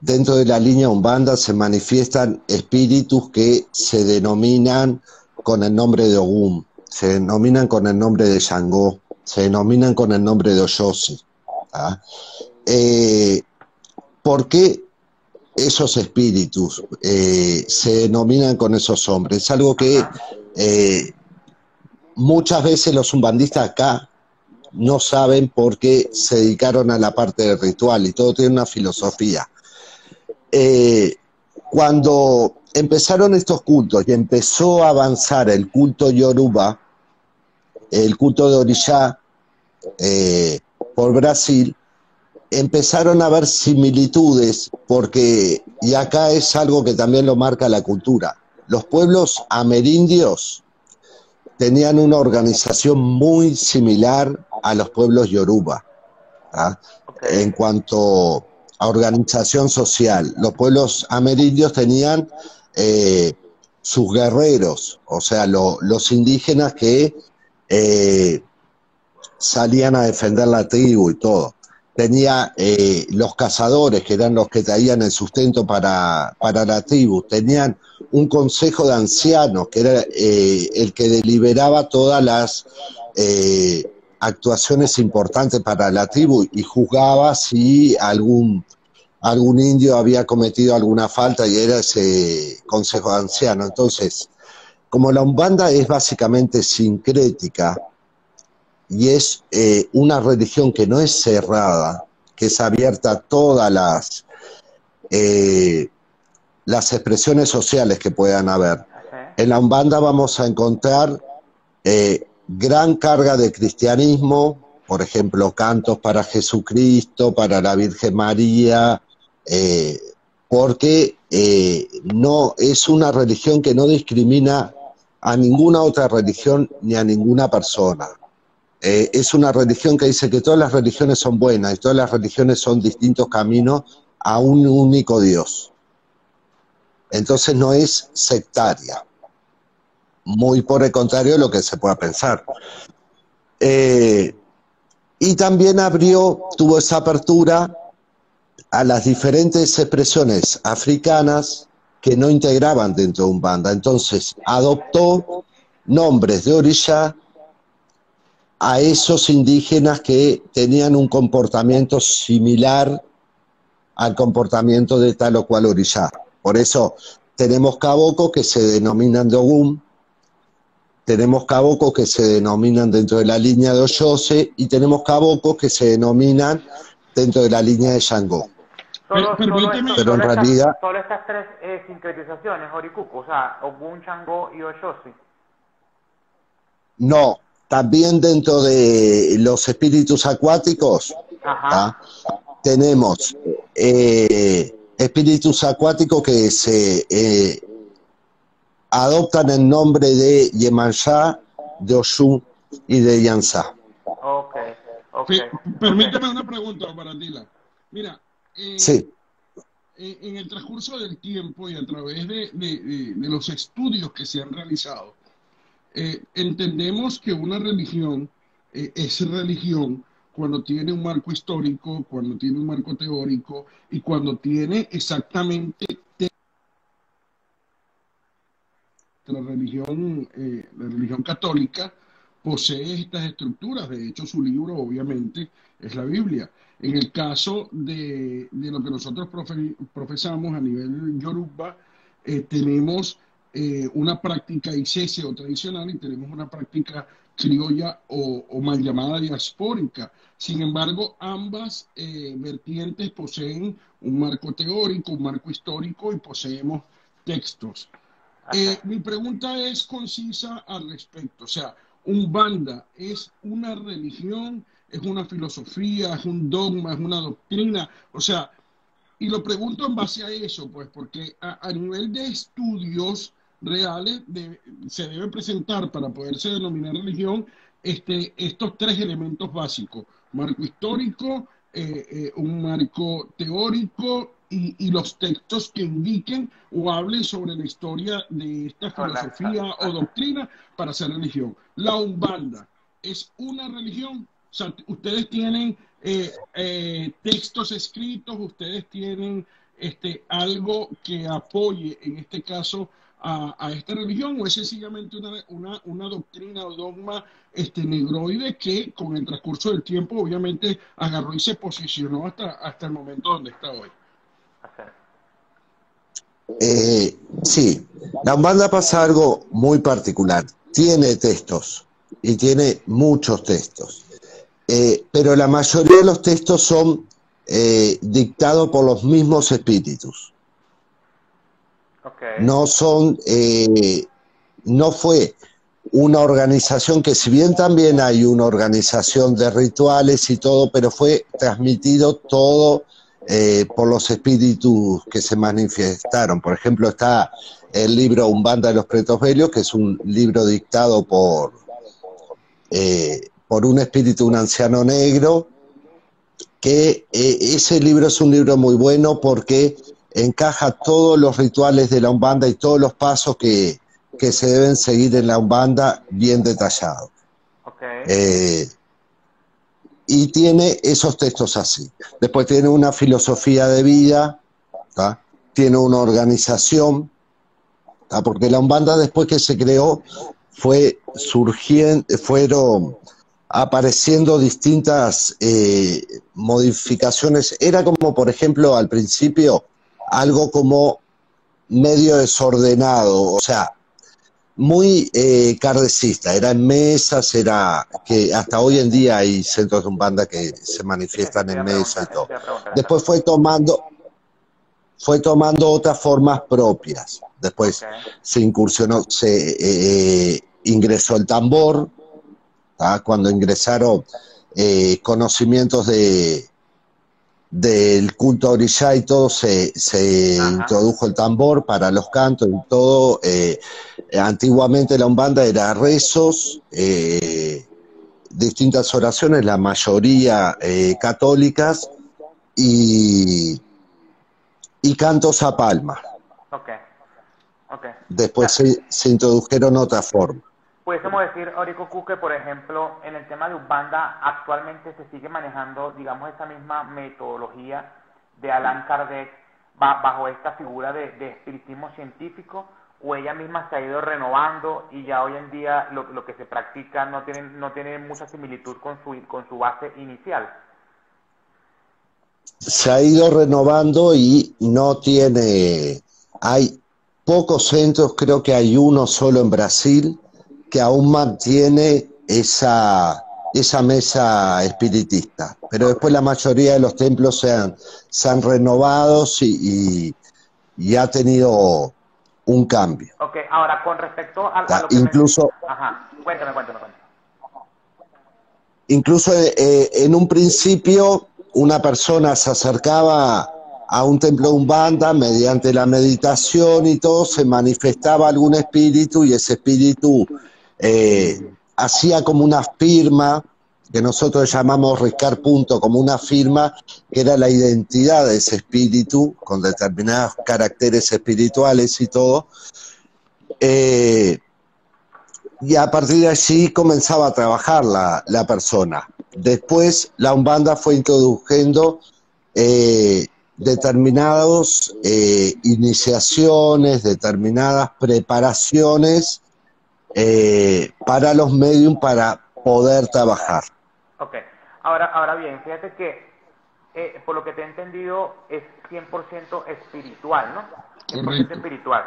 dentro de la línea Umbanda se manifiestan espíritus que se denominan con el nombre de Ogún, se denominan con el nombre de Shango, se denominan con el nombre de Oyosi. ¿por qué esos espíritus se denominan con esos nombres? Es algo que muchas veces los umbandistas acá no saben porque se dedicaron a la parte del ritual y todo tiene una filosofía. Cuando empezaron estos cultos y empezó a avanzar el culto Yoruba, el culto de Orixá, por Brasil, empezaron a haber similitudes porque, y acá es algo que también lo marca la cultura, los pueblos amerindios tenían una organización muy similar a los pueblos Yoruba, ¿ah? En cuanto a organización social. Los pueblos amerindios tenían sus guerreros, o sea, los indígenas que salían a defender la tribu y todo. Tenía los cazadores, que eran los que traían el sustento para la tribu. Tenían un consejo de ancianos, que era el que deliberaba todas las actuaciones importantes para la tribu y juzgaba si algún indio había cometido alguna falta, y era ese consejo de ancianos. Entonces, como la Umbanda es básicamente sincrética, y es una religión que no es cerrada, que es abierta a todas las expresiones sociales que puedan haber. En la Umbanda vamos a encontrar gran carga de cristianismo, por ejemplo, cantos para Jesucristo, para la Virgen María, porque no es una religión que no discrimina a ninguna otra religión ni a ninguna persona. Es una religión que dice que todas las religiones son buenas y todas las religiones son distintos caminos a un único Dios. Entonces no es sectaria, muy por el contrario de lo que se pueda pensar. Y también tuvo esa apertura a las diferentes expresiones africanas que no integraban dentro de Umbanda. Entonces adoptó nombres de orixá a esos indígenas que tenían un comportamiento similar al comportamiento de tal o cual orixá. Por eso tenemos cabocos que se denominan de Ogún, tenemos cabocos que se denominan dentro de la línea de Oyose, y tenemos cabocos que se denominan dentro de la línea de Shango. Pero en realidad... Solo estas tres sincretizaciones, Orikuku, o sea, Ogún, Shango y Oyose. No, también dentro de los espíritus acuáticos, tenemos espíritus acuáticos que se adoptan el nombre de Yemanjá, de Oshun y de Yansá. Permíteme una pregunta para Tila. Mira, sí. En el transcurso del tiempo y a través de los estudios que se han realizado, entendemos que una religión es religión cuando tiene un marco histórico, cuando tiene un marco teórico y cuando tiene exactamente la religión católica posee estas estructuras. De hecho, su libro obviamente es la Biblia. En el caso de lo que nosotros profesamos a nivel Yoruba, tenemos una práctica isese o tradicional y tenemos una práctica criolla o mal llamada diaspórica. Sin embargo, ambas vertientes poseen un marco teórico, un marco histórico, y poseemos textos. Mi pregunta es concisa al respecto. O sea, Umbanda es una religión, es una filosofía, es un dogma, es una doctrina. O sea, y lo pregunto en base a eso, pues, porque a nivel de estudios reales se debe presentar para poderse denominar religión estos tres elementos básicos: marco histórico, un marco teórico y los textos que indiquen o hablen sobre la historia de esta filosofía o doctrina para ser religión. La Umbanda es una religión. O sea, ustedes tienen textos escritos, ustedes tienen algo que apoye, en este caso, a esta religión, o es sencillamente una doctrina o dogma negroide que con el transcurso del tiempo obviamente agarró y se posicionó hasta el momento donde está hoy. hacer. Sí, la Umbanda pasa algo muy particular. Tiene textos y tiene muchos textos, pero la mayoría de los textos son dictados por los mismos espíritus. Okay. No son, no fue una organización que, si bien también hay una organización de rituales y todo, pero fue transmitido todo por los espíritus que se manifestaron. Por ejemplo, está el libro Umbanda de los Pretos Velios, que es un libro dictado por un espíritu, un anciano negro, que ese libro es un libro muy bueno porque encaja todos los rituales de la Umbanda y todos los pasos que se deben seguir en la Umbanda bien detallados. Okay. Y tiene esos textos así. Después tiene una filosofía de vida, ¿tá? Tiene una organización, ¿tá? Porque la Umbanda, después que se creó, fueron apareciendo distintas modificaciones. Era como, por ejemplo, al principio, algo como medio desordenado, o sea, muy kardecista, era en mesas, era que hasta hoy en día hay centros de Umbanda que se manifiestan en mesas y todo. Después fue tomando otras formas propias. Después se incursionó, ingresó el tambor, ¿tá? Cuando ingresaron conocimientos del culto a Orishá y todo, se introdujo el tambor para los cantos y todo. Antiguamente la Umbanda era rezos, distintas oraciones, la mayoría católicas, y cantos a palma. Después se introdujeron otras formas. Pudiésemos decir, Oricocu, que por ejemplo, en el tema de Umbanda actualmente se sigue manejando, digamos, esa misma metodología de Allan Kardec bajo esta figura de espiritismo científico, o ella misma se ha ido renovando y ya hoy en día lo que se practica no tiene mucha similitud con su base inicial. Se ha ido renovando y no tiene, hay pocos centros, creo que hay uno solo en Brasil, que aún mantiene esa mesa espiritista, pero después la mayoría de los templos se han renovado y ha tenido un cambio. Ok, ahora con respecto a lo que incluso, Ajá, cuéntame. Incluso en un principio una persona se acercaba a un templo de Umbanda mediante la meditación y todo, se manifestaba algún espíritu y ese espíritu hacía como una firma, que nosotros llamamos riscar punto, como una firma que era la identidad de ese espíritu, con determinados caracteres espirituales y todo, y a partir de allí comenzaba a trabajar la persona. Después la Umbanda fue introduciendo determinadas iniciaciones, determinadas preparaciones para los medium para poder trabajar. Ok, ahora bien, fíjate que por lo que te he entendido es 100% espiritual, ¿no? 100% espiritual.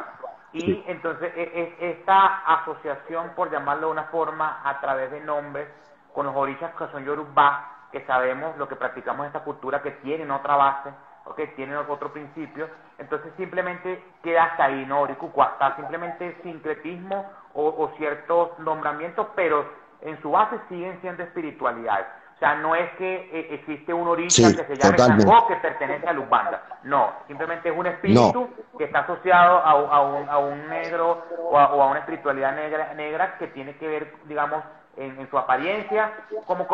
Y entonces esta asociación, por llamarlo de una forma, a través de nombres, con los orishas que son Yorubá, que sabemos lo que practicamos en esta cultura, que tienen otra base, que tienen otro principio, entonces simplemente queda hasta ahí, ¿no, Oricucu? Hasta simplemente sincretismo o ciertos nombramientos, pero en su base siguen siendo espiritualidades. O sea, no es que existe un orisha que se llame Changó que pertenece a la Umbanda. No, simplemente es un espíritu que está asociado a un negro o a una espiritualidad negra que tiene que ver, digamos, en su apariencia, como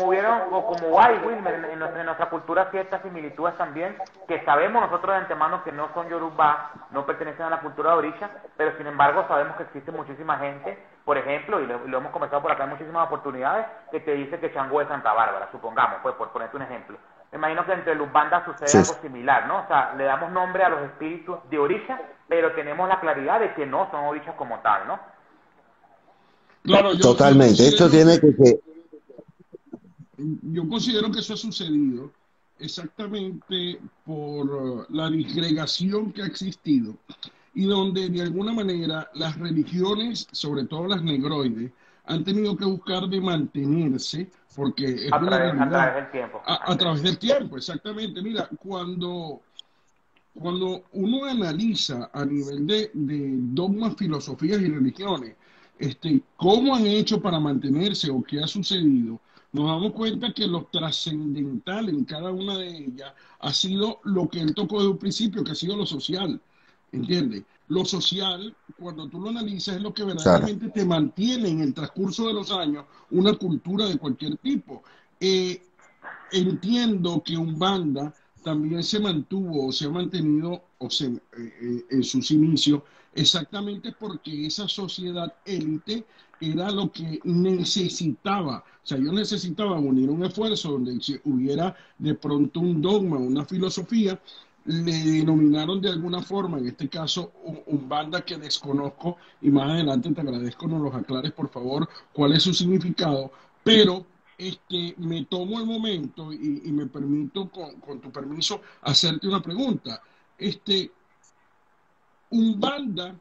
hubieron, o como hay, Wilmer, en nuestra cultura ciertas similitudes también, que sabemos nosotros de antemano que no son Yorubá, no pertenecen a la cultura de Orisha, pero sin embargo sabemos que existe muchísima gente, por ejemplo, y lo hemos conversado por acá en muchísimas oportunidades, que te dice que Changó es Santa Bárbara, supongamos, pues por ponerte un ejemplo. Me imagino que entre los bandas sucede algo similar, ¿no? O sea, le damos nombre a los espíritus de Orisha, pero tenemos la claridad de que no son Orishas como tal, ¿no? Claro, totalmente. Esto tiene que... Yo considero que eso ha sucedido exactamente por la disgregación que ha existido y donde de alguna manera las religiones, sobre todo las negroides, han tenido que buscar de mantenerse, porque es una A realidad, través del tiempo. a través del tiempo, exactamente. Mira, cuando uno analiza a nivel de dogmas, filosofías y religiones, cómo han hecho para mantenerse o qué ha sucedido, nos damos cuenta que lo trascendental en cada una de ellas ha sido lo que él tocó desde un principio, que ha sido lo social, ¿entiendes? Lo social, cuando tú lo analizas, es lo que Claro. verdaderamente te mantiene en el transcurso de los años una cultura de cualquier tipo. Eh, Entiendo que Umbanda también se mantuvo o se ha mantenido en sus inicios exactamente porque esa sociedad élite era lo que necesitaba. O sea, yo necesitaba unir un esfuerzo donde hubiera de pronto un dogma, una filosofía. Le denominaron de alguna forma, en este caso, Umbanda, que desconozco, y más adelante te agradezco nos los aclares, por favor, cuál es su significado, pero me tomo el momento y me permito, con tu permiso, hacerte una pregunta. Umbanda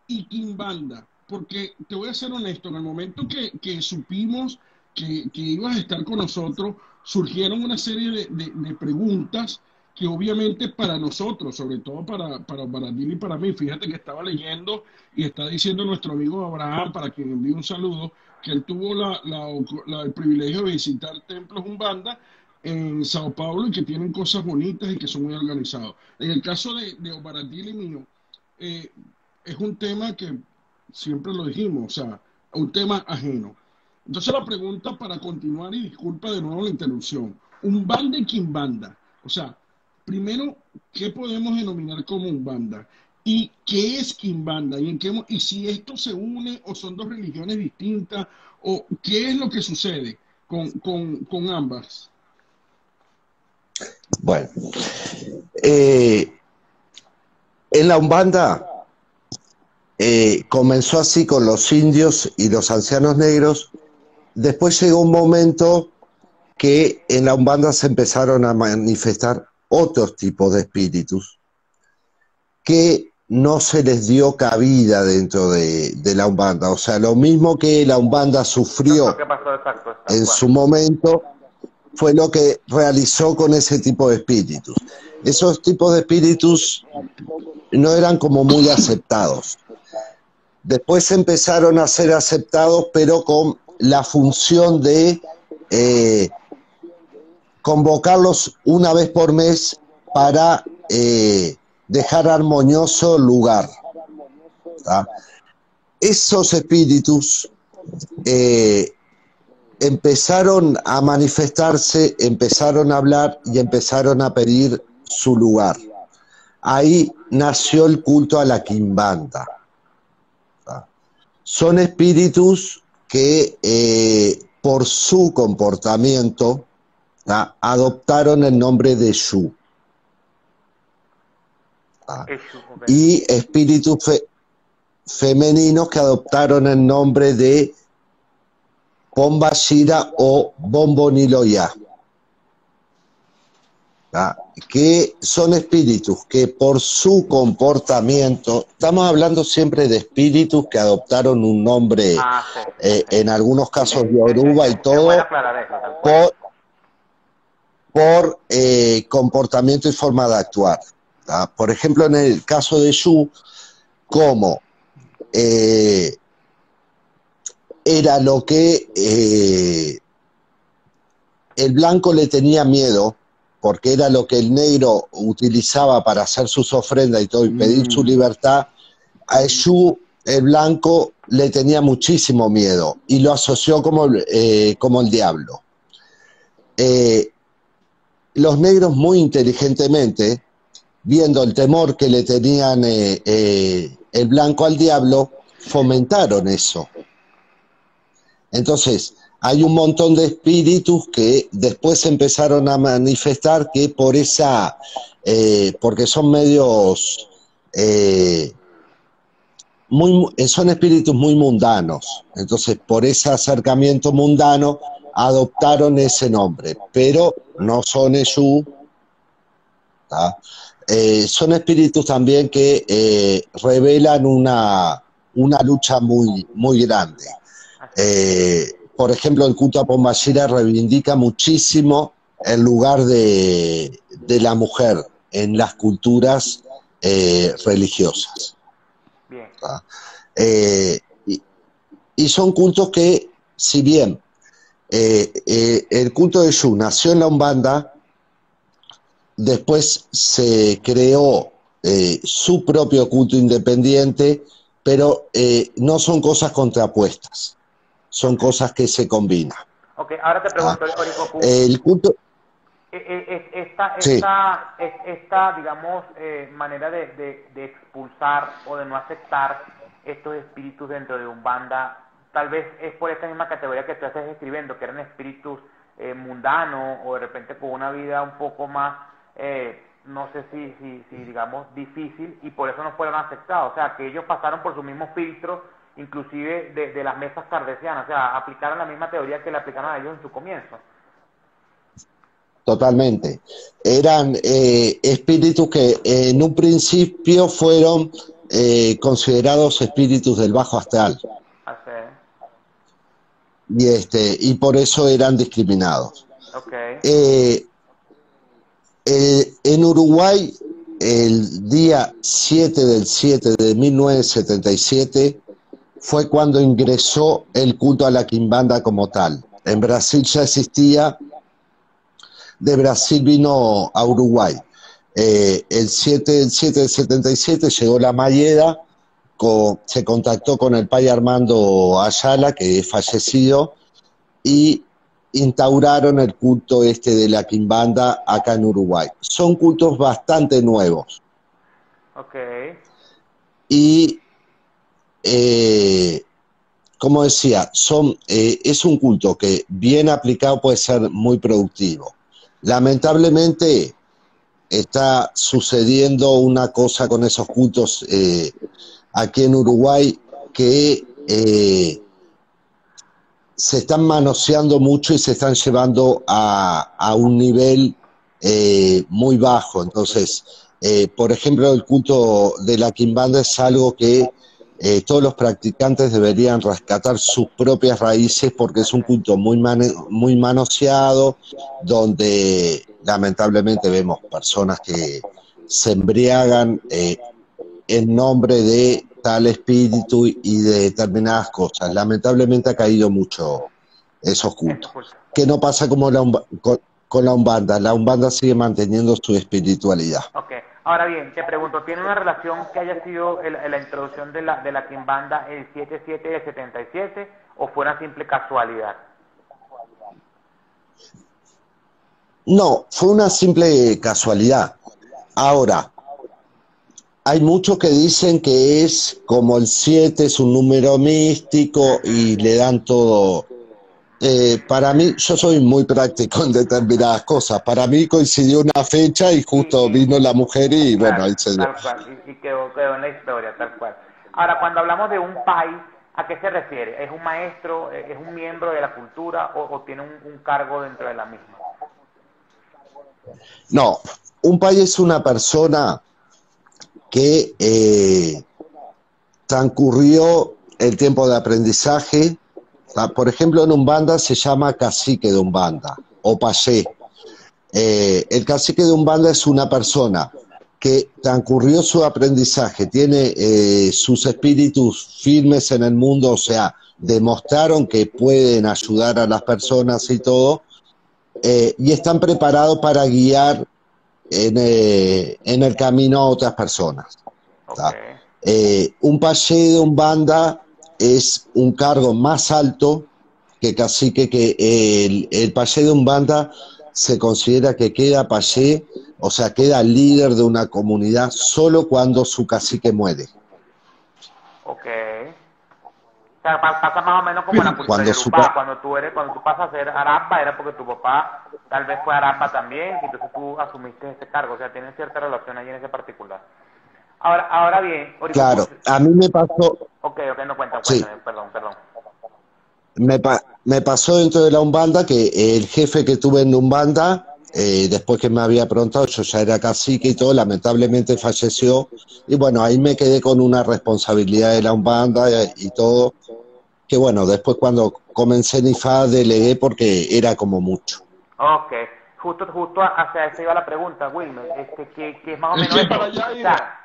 y Quimbanda, porque te voy a ser honesto, en el momento que supimos que ibas a estar con nosotros, surgieron una serie de preguntas que obviamente para nosotros, sobre todo para ti y para mí, fíjate que estaba leyendo y está diciendo nuestro amigo Abraham, para quien envíe un saludo, que él tuvo el privilegio de visitar templos Umbanda en Sao Paulo y que tienen cosas bonitas y que son muy organizados. En el caso de Obaradili mío, eh, es un tema que siempre lo dijimos, o sea, un tema ajeno. Entonces la pregunta para continuar, y disculpa de nuevo la interrupción, Umbanda y Quimbanda, o sea, primero, ¿qué podemos denominar como Umbanda? ¿Y qué es Quimbanda? ¿Y si esto se une o son dos religiones distintas? ¿O qué es lo que sucede con ambas? Bueno, en la Umbanda comenzó así con los indios y los ancianos negros. Después llegó un momento que en la Umbanda se empezaron a manifestar otros tipos de espíritus que no se les dio cabida dentro de la Umbanda. O sea, lo mismo que la Umbanda sufrió en su momento, fue lo que realizó con ese tipo de espíritus. Esos tipos de espíritus no eran como muy aceptados. Después empezaron a ser aceptados, pero con la función de convocarlos una vez por mes para dejar armonioso el lugar. ¿Tá? Esos espíritus empezaron a manifestarse, empezaron a hablar y empezaron a pedir su lugar. Ahí nació el culto a la Quimbanda. ¿Tá? Son espíritus que por su comportamiento, ¿tá?, adoptaron el nombre de Shu. ¿Tá? Y espíritus femeninos que adoptaron el nombre de Pombashira o Bomboniloya, que son espíritus que por su comportamiento, estamos hablando siempre de espíritus que adoptaron un nombre, en algunos casos yoruba y todo, por comportamiento y forma de actuar. ¿Tá? Por ejemplo, en el caso de Shu, como era lo que el blanco le tenía miedo, porque era lo que el negro utilizaba para hacer sus ofrendas y todo, y pedir su libertad, a Eshu, el blanco, le tenía muchísimo miedo, y lo asoció como el diablo. Los negros muy inteligentemente, viendo el temor que le tenían el blanco al diablo, fomentaron eso. Entonces, hay un montón de espíritus que después empezaron a manifestar que por esa, porque son medios, son espíritus muy mundanos. Entonces, por ese acercamiento mundano, adoptaron ese nombre, pero no son Eshu, son espíritus también que revelan una lucha muy grande. Por ejemplo, el culto a Pombayira reivindica muchísimo el lugar de la mujer en las culturas religiosas. Bien. Y son cultos que, si bien el culto de Eshu nació en la Umbanda, después se creó su propio culto independiente, pero no son cosas contrapuestas, son cosas que se combinan. Ok, ahora te pregunto, Orikoku, El culto... Sí. esta digamos, manera de expulsar o de no aceptar estos espíritus dentro de Umbanda, tal vez es por esta misma categoría que tú estás describiendo, que eran espíritus mundanos o de repente con una vida un poco más, no sé si digamos, difícil, y por eso no fueron aceptados. O sea, que ellos pasaron por su mismo filtro, inclusive de las mesas cardesianas, o sea, aplicaron la misma teoría que le aplicaron a ellos en su comienzo. Totalmente. Eran espíritus que en un principio fueron considerados espíritus del bajo astral. Y por eso eran discriminados. Okay. En Uruguay, el día 7 del 7 de 1977 fue cuando ingresó el culto a la quimbanda como tal. En Brasil ya existía. De Brasil vino a Uruguay. El 7 del 7 del 77 llegó la Mayeda, se contactó con el Pai Armando Ayala, que es fallecido, y instauraron el culto de la quimbanda acá en Uruguay. Son cultos bastante nuevos. Okay. Y, como decía, es un culto que bien aplicado puede ser muy productivo. Lamentablemente está sucediendo una cosa con esos cultos aquí en Uruguay que se están manoseando mucho y se están llevando a un nivel muy bajo. Entonces, por ejemplo, el culto de la quimbanda es algo que todos los practicantes deberían rescatar sus propias raíces, porque es un culto muy manoseado, donde lamentablemente vemos personas que se embriagan en nombre de tal espíritu y de determinadas cosas. Lamentablemente ha caído mucho esos cultos. ¿Qué no pasa como con la Umbanda? La Umbanda sigue manteniendo su espiritualidad. Ok, ahora bien, te pregunto, ¿tiene una relación que haya sido la introducción de la quimbanda el 77 y el 77 o fue una simple casualidad? No, fue una simple casualidad. Ahora, hay muchos que dicen que es como el 7, es un número místico y le dan todo. Para mí, yo soy muy práctico en determinadas cosas. Para mí coincidió una fecha y justo vino la mujer y claro, bueno, ahí se dio. Tal cual, y quedó en la historia, tal cual. Ahora, cuando hablamos de un pai, ¿a qué se refiere? ¿Es un maestro, es un miembro de la cultura o tiene un cargo dentro de la misma? No, un pai es una persona que transcurrió el tiempo de aprendizaje. Por ejemplo, en Umbanda se llama cacique de Umbanda o payé. El cacique de Umbanda es una persona que transcurrió su aprendizaje, tiene sus espíritus firmes en el mundo, o sea, demostraron que pueden ayudar a las personas y todo, y están preparados para guiar en el camino a otras personas. Un payé de Umbanda es un cargo más alto que cacique, que el payé de Umbanda se considera que queda payé, o sea, queda líder de una comunidad solo cuando su cacique muere. Ok. O sea, pasa más o menos como en la cultura yoruba, cuando tú pasas a ser arapa era porque tu papá tal vez fue arapa también, y entonces tú asumiste ese cargo, o sea, tienen cierta relación ahí en ese particular. Ahora bien, claro, a mí me pasó. Ok, no cuéntame, sí. perdón. me pasó dentro de la Umbanda que el jefe que tuve en Umbanda, después que me había preguntado, yo ya era cacique y todo, lamentablemente falleció. Y bueno, ahí me quedé con una responsabilidad de la Umbanda y todo, que bueno, después cuando comencé en IFA delegué porque era como mucho. Ok, justo hacia eso iba la pregunta, Wilmer, que es más o Es menos que eso. para allá O iba. sea,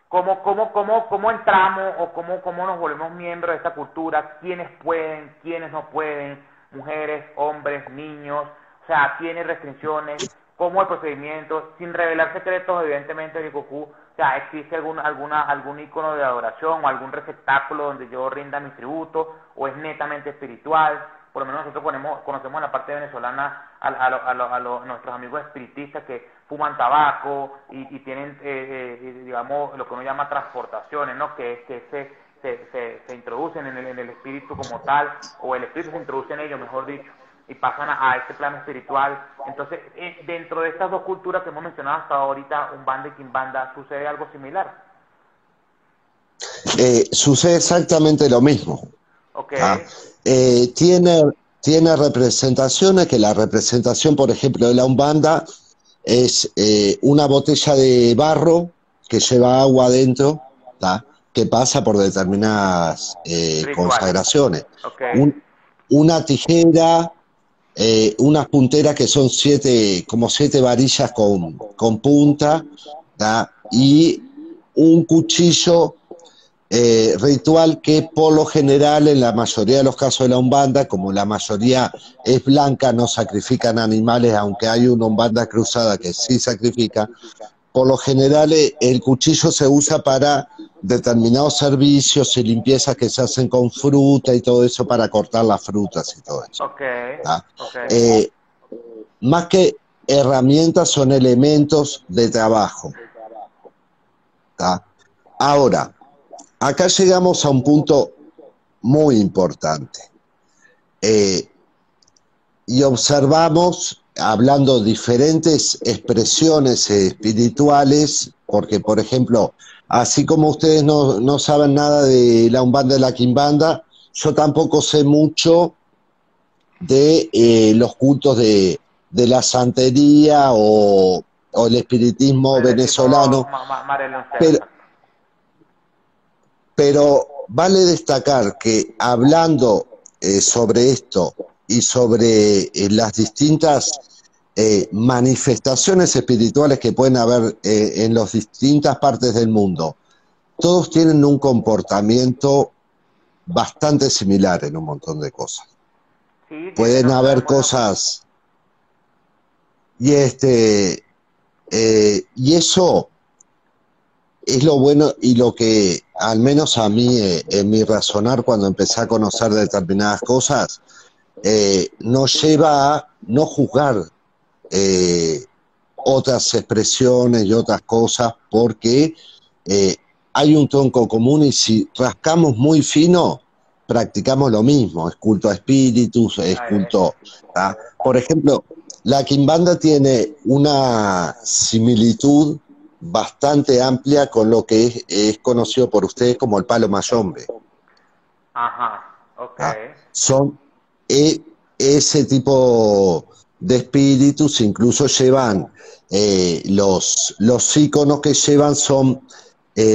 ¿cómo entramos o cómo nos volvemos miembros de esta cultura? ¿Quiénes pueden, quiénes no pueden? Mujeres, hombres, niños, o sea, ¿tiene restricciones? ¿Cómo el procedimiento? Sin revelar secretos, evidentemente, de Goku. O sea, ¿existe algún icono de adoración o algún receptáculo donde yo rinda mi tributo? ¿O es netamente espiritual? Por lo menos nosotros conocemos en la parte venezolana a nuestros amigos espiritistas que fuman tabaco y tienen, digamos, lo que uno llama transportaciones, ¿no? Que es que se introducen en el espíritu como tal, o el espíritu se introduce en ellos, mejor dicho, y pasan a este plano espiritual. Entonces, dentro de estas dos culturas que hemos mencionado hasta ahorita, Umbanda y Quimbanda, ¿sucede algo similar? Sucede exactamente lo mismo. Ok, ¿Ah? Tiene representaciones, que la representación, por ejemplo, de la Umbanda es una botella de barro que lleva agua adentro, ¿tá? Que pasa por determinadas rituales. consagraciones. Ok, Una tijera, unas punteras que son como siete varillas con punta, ¿tá? Y un cuchillo ritual que por lo general en la mayoría de los casos de la Umbanda, como la mayoría es blanca, no sacrifican animales, aunque hay una Umbanda cruzada que sí sacrifica. Por lo general el cuchillo se usa para determinados servicios y limpiezas que se hacen con fruta y todo eso, para cortar las frutas y todo eso, ok, ¿tá? ok. Más que herramientas, son elementos de trabajo, ¿tá? Ahora, acá llegamos a un punto muy importante. Y observamos, hablando diferentes expresiones espirituales, porque, por ejemplo, así como ustedes no saben nada de la Umbanda y la Quimbanda, yo tampoco sé mucho de los cultos de la santería o el espiritismo El equipo venezolano, Mareloncero, pero, exacto. pero vale destacar que hablando sobre esto y sobre las distintas manifestaciones espirituales que pueden haber en las distintas partes del mundo, todos tienen un comportamiento bastante similar en un montón de cosas. Sí, Pueden no haber estoy muy de acuerdo. cosas y y eso es lo bueno y lo que, al menos a mí, en mi razonar, cuando empecé a conocer determinadas cosas, nos lleva a no juzgar eh, otras expresiones y otras cosas, porque eh, hay un tronco común y si rascamos muy fino, practicamos lo mismo, es culto a espíritus, es Ahí es. culto a... Por ejemplo, la Quimbanda tiene una similitud bastante amplia con lo que es conocido por ustedes como el palo mayombe. Ajá, ok. ¿Ah? Son e- ese tipo de espíritus, incluso llevan los íconos que llevan son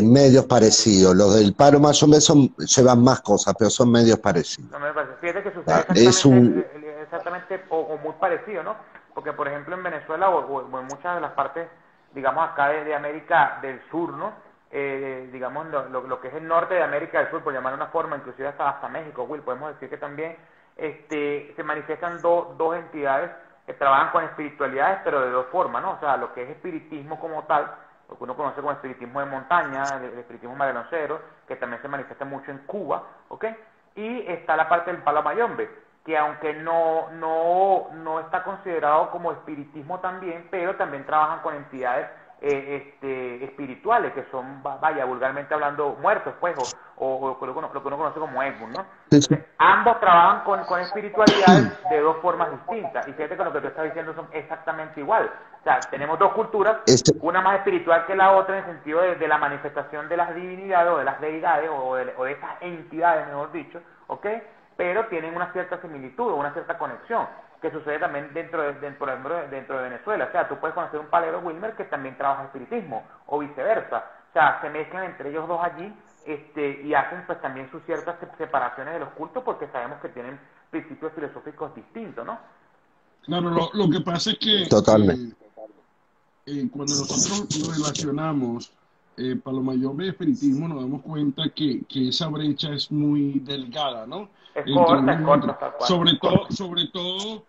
medios parecidos. Los del palo mayombe llevan más cosas, pero son medios parecidos. No me parece. Fíjate que sucede ¿Ah? Es un... exactamente o muy parecido, ¿no? Porque, por ejemplo, en Venezuela o en muchas de las partes, digamos, acá de América del Sur, ¿no? Digamos, lo que es el norte de América del Sur, por llamar de una forma, inclusive hasta México, Will, podemos decir que también se manifiestan dos entidades que trabajan con espiritualidades, pero de dos formas, ¿no? O sea, lo que es espiritismo como tal, lo que uno conoce como espiritismo de montaña, el espiritismo mareloncero, que también se manifiesta mucho en Cuba, ¿ok? Y está la parte del palo mayombe, que aunque no está considerado como espiritismo también, pero también trabajan con entidades espirituales, que son, vaya, vulgarmente hablando, muertos, pues, o lo que uno conoce como Egun, ¿no? Entonces, ambos trabajan con espiritualidades de dos formas distintas, y fíjate que lo que tú estás diciendo son exactamente igual. O sea, tenemos dos culturas, Este, una más espiritual que la otra en el sentido de la manifestación de las divinidades o de las deidades o de esas entidades, mejor dicho, ¿ok? pero tienen una cierta similitud, una cierta conexión, que sucede también dentro de Venezuela. O sea, tú puedes conocer un palero Wilmer que también trabaja espiritismo, o viceversa. O sea, se mezclan entre ellos dos allí, y hacen pues también sus ciertas separaciones de los cultos, porque sabemos que tienen principios filosóficos distintos, ¿no? Claro, lo que pasa es que Totalmente. cuando nosotros relacionamos palomayombe y espiritismo, nos damos cuenta que esa brecha es muy delgada, ¿no? Es Entre corta, uno es y corta, otro. tal cual. Sobre todo,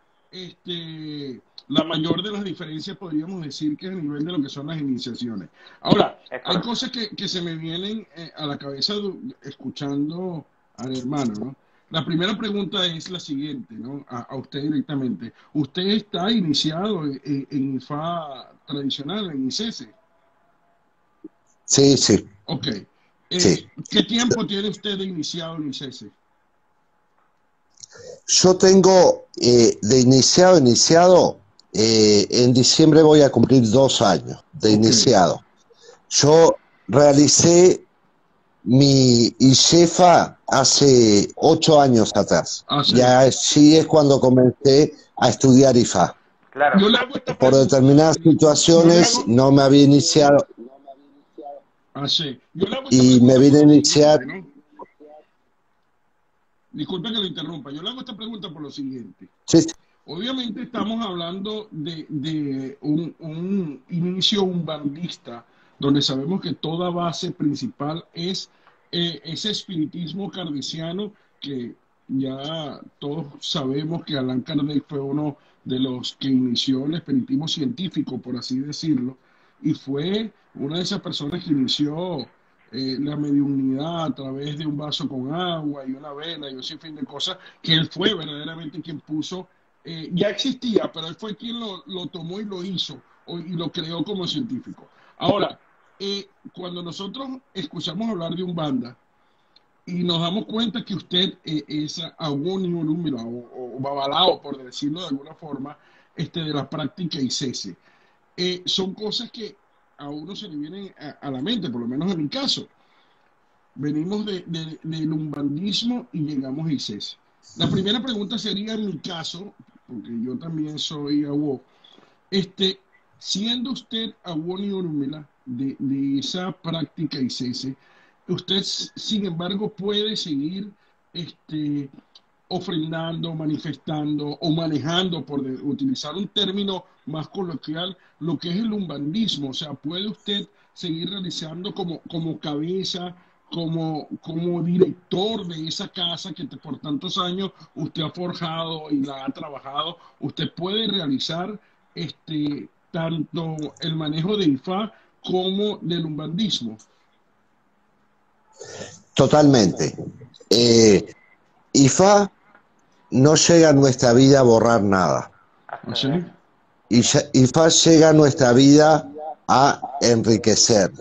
la mayor de las diferencias podríamos decir que es a nivel de lo que son las iniciaciones. Ahora, Es hay correcto. cosas que se me vienen a la cabeza escuchando al hermano, ¿no? La primera pregunta es la siguiente, ¿no? A usted directamente. ¿Usted está iniciado en IFA tradicional, en ICESE? Sí, sí, Ok. sí. ¿Qué tiempo tiene usted de iniciado en ICESE? Yo tengo de iniciado, en diciembre voy a cumplir 2 años de Ok. iniciado. Yo realicé mi ICEFA hace 8 años atrás. Ah, Y sí. así es cuando comencé a estudiar IFA. Claro. Yo le hago esta Por pregunta, determinadas yo le situaciones hago, no me había iniciado sí. Yo le hago esta y me pregunta por vine a lo iniciar. siguiente, ¿no? Disculpe que lo interrumpa. Yo le hago esta pregunta por lo siguiente. Sí, Obviamente estamos hablando de un inicio umbandista, donde sabemos que toda base principal es ese espiritismo kardeciano, que ya todos sabemos que Allan Kardec fue uno de los que inició el espiritismo científico, por así decirlo, y fue una de esas personas que inició la mediunidad a través de un vaso con agua y una vela y un sinfín de cosas, que él fue verdaderamente quien puso, ya existía, pero él fue quien lo tomó y lo hizo y lo creó como científico. Ahora, cuando nosotros escuchamos hablar de Umbanda y nos damos cuenta que usted es Awoni Olumila o Babalao, por decirlo de alguna forma, de la práctica ICESE, son cosas que a uno se le vienen a la mente, por lo menos en mi caso. Venimos del umbandismo y llegamos a ICESE. La primera pregunta sería en mi caso, porque yo también soy AWO, siendo usted Awoni Orumila de esa práctica ICESE, usted sin embargo puede seguir ofrendando, manifestando o manejando, por utilizar un término más coloquial, lo que es el umbandismo. O sea, puede usted seguir realizando como cabeza, como director de esa casa que por tantos años usted ha forjado y la ha trabajado. Usted puede realizar tanto el manejo de IFA como del umbandismo. totalmente. IFA no llega a nuestra vida a borrar nada. ¿Así? IFA llega a nuestra vida a enriquecer.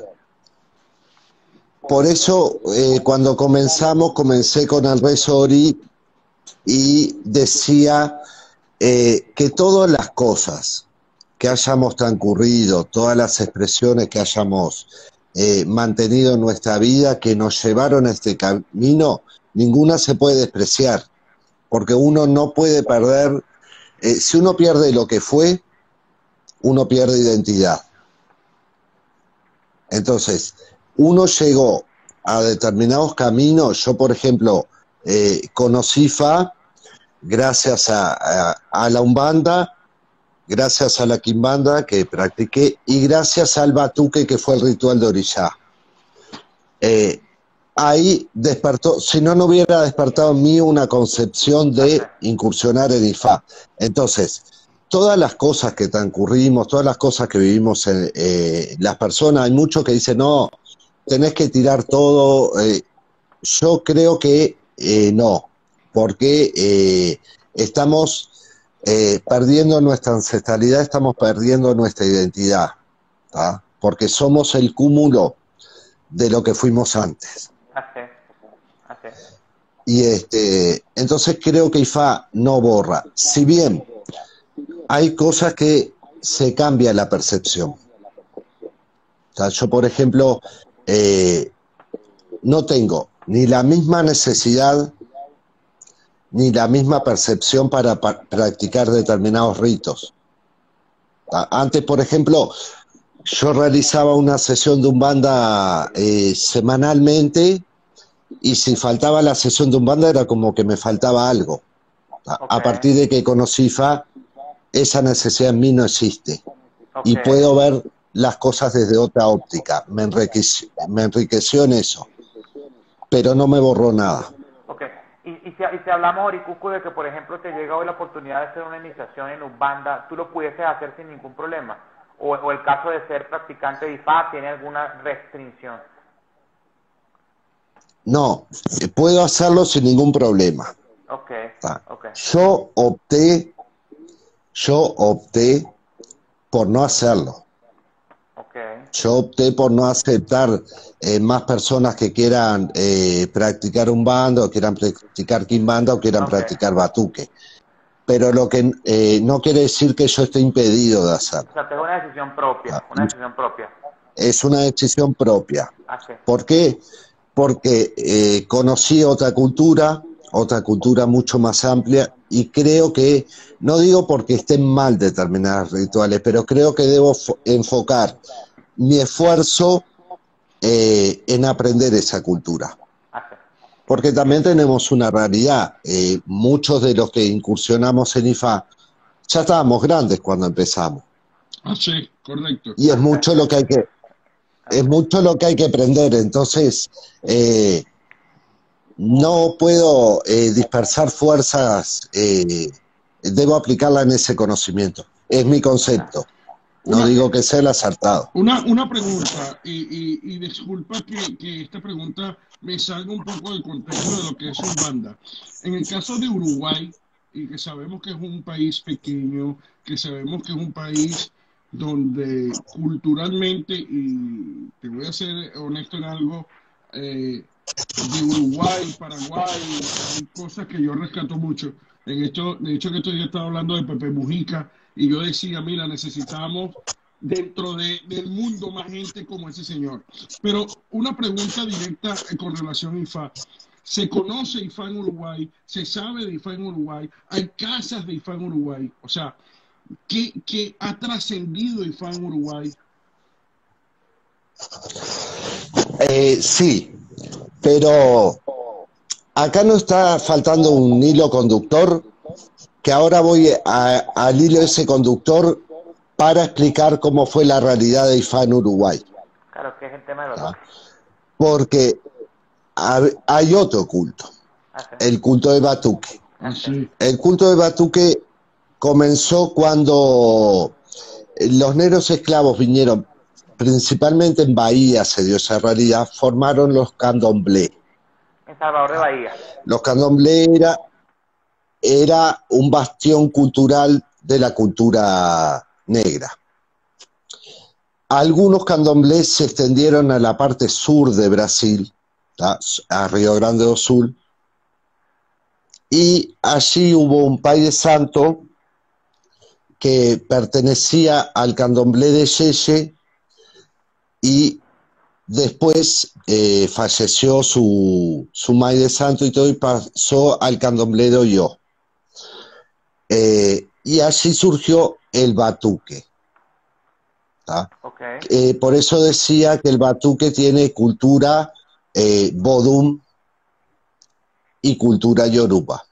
Por eso, cuando comencé con el rezo Ori y decía que todas las cosas que hayamos transcurrido, todas las expresiones que hayamos mantenido en nuestra vida, que nos llevaron a este camino, ninguna se puede despreciar, porque uno no puede perder, si uno pierde lo que fue, uno pierde identidad. Entonces, uno llegó a determinados caminos. Yo, por ejemplo, conocí FA gracias a la Umbanda, gracias a la Quimbanda que practiqué y gracias al Batuque, que fue el ritual de Orishá. Ahí despertó, si no, no hubiera despertado en mí una concepción de incursionar en IFA. Entonces, todas las cosas que transcurrimos, todas las cosas que vivimos las personas, hay muchos que dicen, no, tenés que tirar todo. Yo creo que no, porque estamos perdiendo nuestra ancestralidad, estamos perdiendo nuestra identidad, ¿tá? Porque somos el cúmulo de lo que fuimos antes. Y entonces creo que IFA no borra. Si bien hay cosas que se cambia la percepción. O sea, yo, por ejemplo, no tengo ni la misma necesidad ni la misma percepción para practicar determinados ritos. Antes, por ejemplo, yo realizaba una sesión de Umbanda semanalmente, y si faltaba la sesión de Umbanda era como que me faltaba algo. A partir de que conocí IFA, esa necesidad en mí no existe. Y puedo ver las cosas desde otra óptica. Me enriqueció en eso, pero no me borró nada. Ok. Y si hablamos, Oricucu, de que, por ejemplo, te llega hoy la oportunidad de hacer una iniciación en Umbanda, ¿tú lo pudieses hacer sin ningún problema? ¿O el caso de ser practicante de IFA tiene alguna restricción? No, puedo hacerlo sin ningún problema. Yo opté por no hacerlo. Yo opté por no aceptar más personas que quieran practicar Umbanda, o quieran practicar Quimbanda, o quieran practicar Batuque. Pero lo que no quiere decir que yo esté impedido de hacerlo. O sea, es una decisión propia, una decisión propia. Es una decisión propia. ¿Por qué? Porque conocí otra cultura mucho más amplia, y creo que, no digo porque estén mal determinados rituales, pero creo que debo enfocar mi esfuerzo en aprender esa cultura. Porque también tenemos una realidad. Muchos de los que incursionamos en IFA ya estábamos grandes cuando empezamos. Sí, correcto. Y es mucho lo que hay que aprender. Entonces, no puedo dispersar fuerzas, debo aplicarla en ese conocimiento. Es mi concepto. No digo que sea el acertado. Una pregunta, y disculpa que esta pregunta me salga un poco del contexto de lo que es Umbanda. En el caso de Uruguay, y que sabemos que es un país pequeño, que sabemos que es un país donde culturalmente, y te voy a ser honesto en algo, de Uruguay, Paraguay, hay cosas que yo rescato mucho. De hecho, que estoy ya estaba hablando de Pepe Mujica, y yo decía, mira, necesitamos dentro del mundo más gente como ese señor. Pero una pregunta directa con relación a IFA. ¿Se conoce IFA en Uruguay? ¿Se sabe de IFA en Uruguay? ¿Hay casas de IFA en Uruguay? O sea, ¿qué ha trascendido IFA en Uruguay? Sí, pero acá no está faltando un hilo conductor, que ahora voy al hilo ese conductor para explicar cómo fue la realidad de IFA en Uruguay. Claro, que es el tema de los Porque hay otro culto, el culto de Batuque. El culto de Batuque comenzó cuando los negros esclavos vinieron, principalmente en Bahía se dio esa realidad, formaron los candomblé. En Salvador de Bahía. Los candomblé era un bastión cultural de la cultura negra. Algunos candomblés se extendieron a la parte sur de Brasil, a Río Grande do Sul, y allí hubo un pai de santo que pertenecía al candomblé de Yeye, y después falleció su mai de santo y todo, y pasó al candomblé de Olló. Y allí surgió el Batuque. Por eso decía que el Batuque tiene cultura Bodum y cultura Yoruba.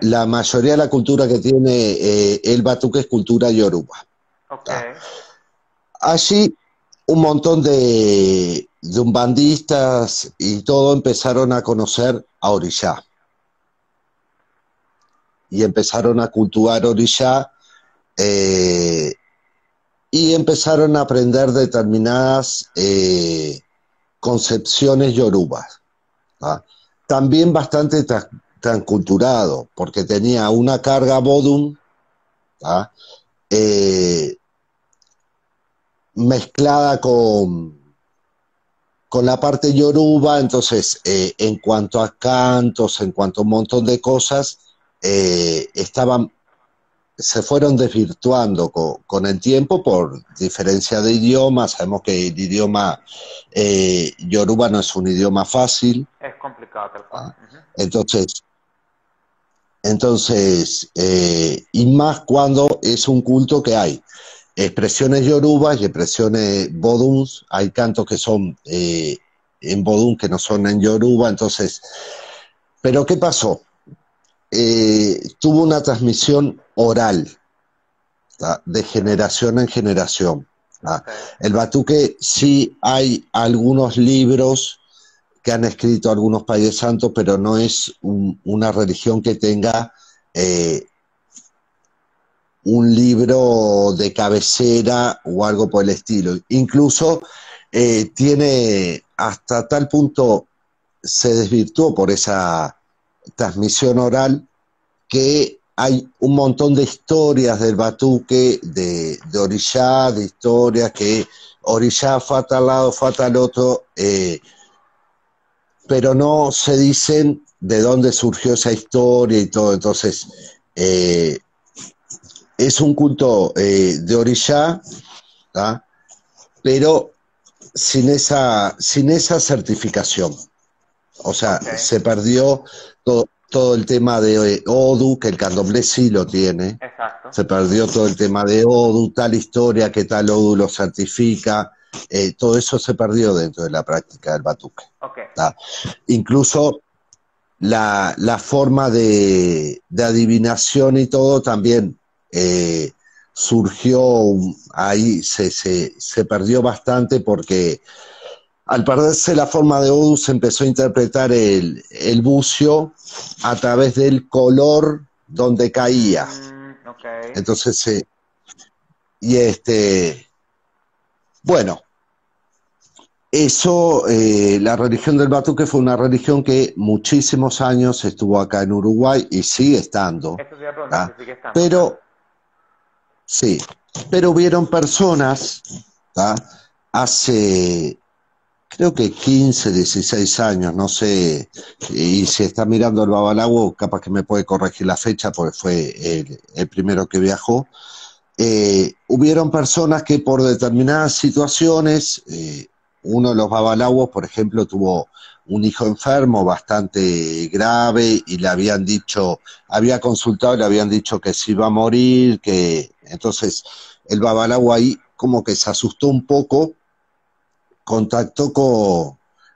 La mayoría de la cultura que tiene el Batuque es cultura Yoruba. Allí un montón de umbandistas y todo empezaron a conocer a Orishá. Y empezaron a cultuar Orishá, y empezaron a aprender determinadas concepciones yorubas. También bastante transculturado, porque tenía una carga bodum mezclada con la parte yoruba. Entonces, en cuanto a cantos, en cuanto a un montón de cosas, se fueron desvirtuando con el tiempo por diferencia de idiomas. Sabemos que el idioma yoruba no es un idioma fácil. Es complicado, tal cual. Entonces, Entonces, y más cuando es un culto que hay expresiones yorubas y expresiones boduns, hay cantos que son en bodun que no son en yoruba, entonces, pero ¿qué pasó? Tuvo una transmisión oral, ¿tá? De generación en generación. ¿Tá? Okay. El batuque sí hay algunos libros que han escrito algunos países santos, pero no es una religión que tenga un libro de cabecera o algo por el estilo. Incluso tiene hasta tal punto se desvirtuó por esa transmisión oral que hay un montón de historias del batuque, de orishá, de historias que orishá fue a tal lado, fue a tal otro, pero no se dicen de dónde surgió esa historia y todo. Entonces, es un culto de orishá, ¿tá? Pero sin esa certificación. O sea, Okay. se perdió todo el tema de Odu, que el candomblé sí lo tiene. Exacto. Se perdió todo el tema de Odu, tal historia que tal Odu lo certifica. Todo eso se perdió dentro de la práctica del batuque. Okay. ¿Tá? Incluso la forma de adivinación y todo también surgió ahí, se perdió bastante porque al perderse la forma de Odu se empezó a interpretar el bucio a través del color donde caía. Okay. Entonces, bueno, eso, la religión del batuque fue una religión que muchísimos años estuvo acá en Uruguay y sigue estando. Eso te iba a preguntar, ¿tá? si sigue estando. Pero, Claro. sí, pero hubieron personas, ¿tá? Hace creo que 15, 16 años, no sé, y si está mirando el Babalago, capaz que me puede corregir la fecha, porque fue el primero que viajó. Hubieron personas que por determinadas situaciones, uno de los babalawos, por ejemplo, tuvo un hijo enfermo bastante grave y le habían dicho, había consultado y le habían dicho que se iba a morir, que entonces el babalawo ahí como que se asustó un poco, contactó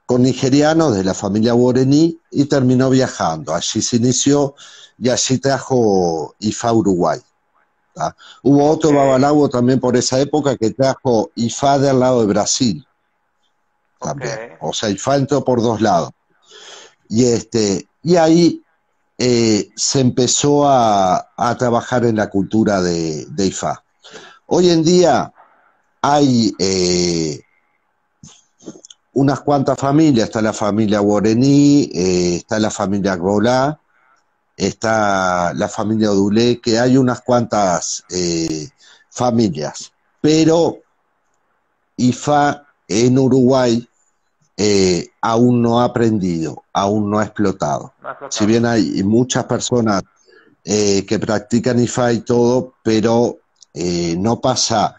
con nigerianos de la familia guaraní y terminó viajando. Allí se inició y allí trajo Ifá a Uruguay. ¿Tá? Hubo otro babalawo también por esa época que trajo Ifá del lado de Brasil también. Okay. O sea, Ifá entró por dos lados. Y ahí se empezó a trabajar en la cultura de Ifá. Hoy en día hay unas cuantas familias, está la familia guaraní, está la familia Golá, está la familia Odulé, que hay unas cuantas familias, pero Ifá en Uruguay aún no ha aprendido, aún no ha explotado. No ha explotado. Si bien hay muchas personas que practican Ifá y todo, pero no pasa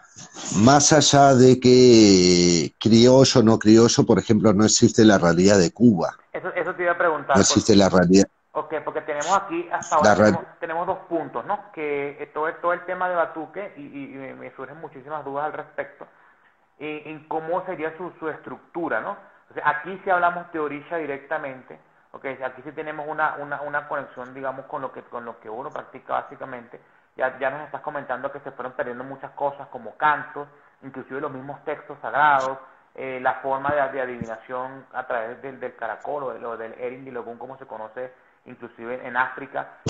más allá de que criollo o no criollo, por ejemplo, no existe la realidad de Cuba. Eso te iba a preguntar. No existe la realidad. Ok, porque tenemos aquí, hasta ahora tenemos dos puntos, ¿no? Que todo el tema de batuque, y me surgen muchísimas dudas al respecto, en cómo sería su estructura, ¿no? O sea, aquí sí hablamos de orisha directamente, okay, aquí sí tenemos una conexión, digamos, con lo que uno practica básicamente. Ya nos estás comentando que se fueron perdiendo muchas cosas como cantos, inclusive los mismos textos sagrados, la forma de adivinación a través del caracol o del erin dilogún, como se conoce inclusive en África,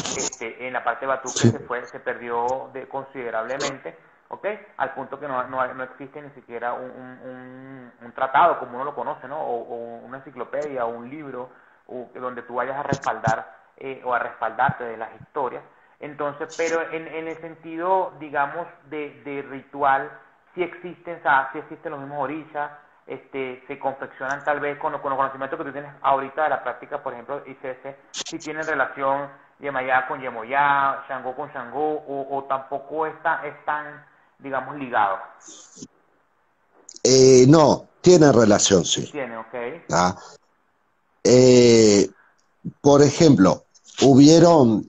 en la parte de batuque Sí. se perdió considerablemente, ¿ok? Al punto que no existe ni siquiera un tratado como uno lo conoce, ¿no? O una enciclopedia o un libro donde tú vayas a respaldar o a respaldarte de las historias. Entonces, pero en el sentido, digamos, de ritual, sí existen, o sea, sí existen los mismos orishas, se confeccionan tal vez con los conocimientos que tú tienes ahorita de la práctica, por ejemplo, ICS, si tienen relación Yemayá con Yemoyá, Shango con Shango, o tampoco están, digamos, ligados. No, tiene relación, sí. Tiene, ok. ¿Tá? Por ejemplo, hubieron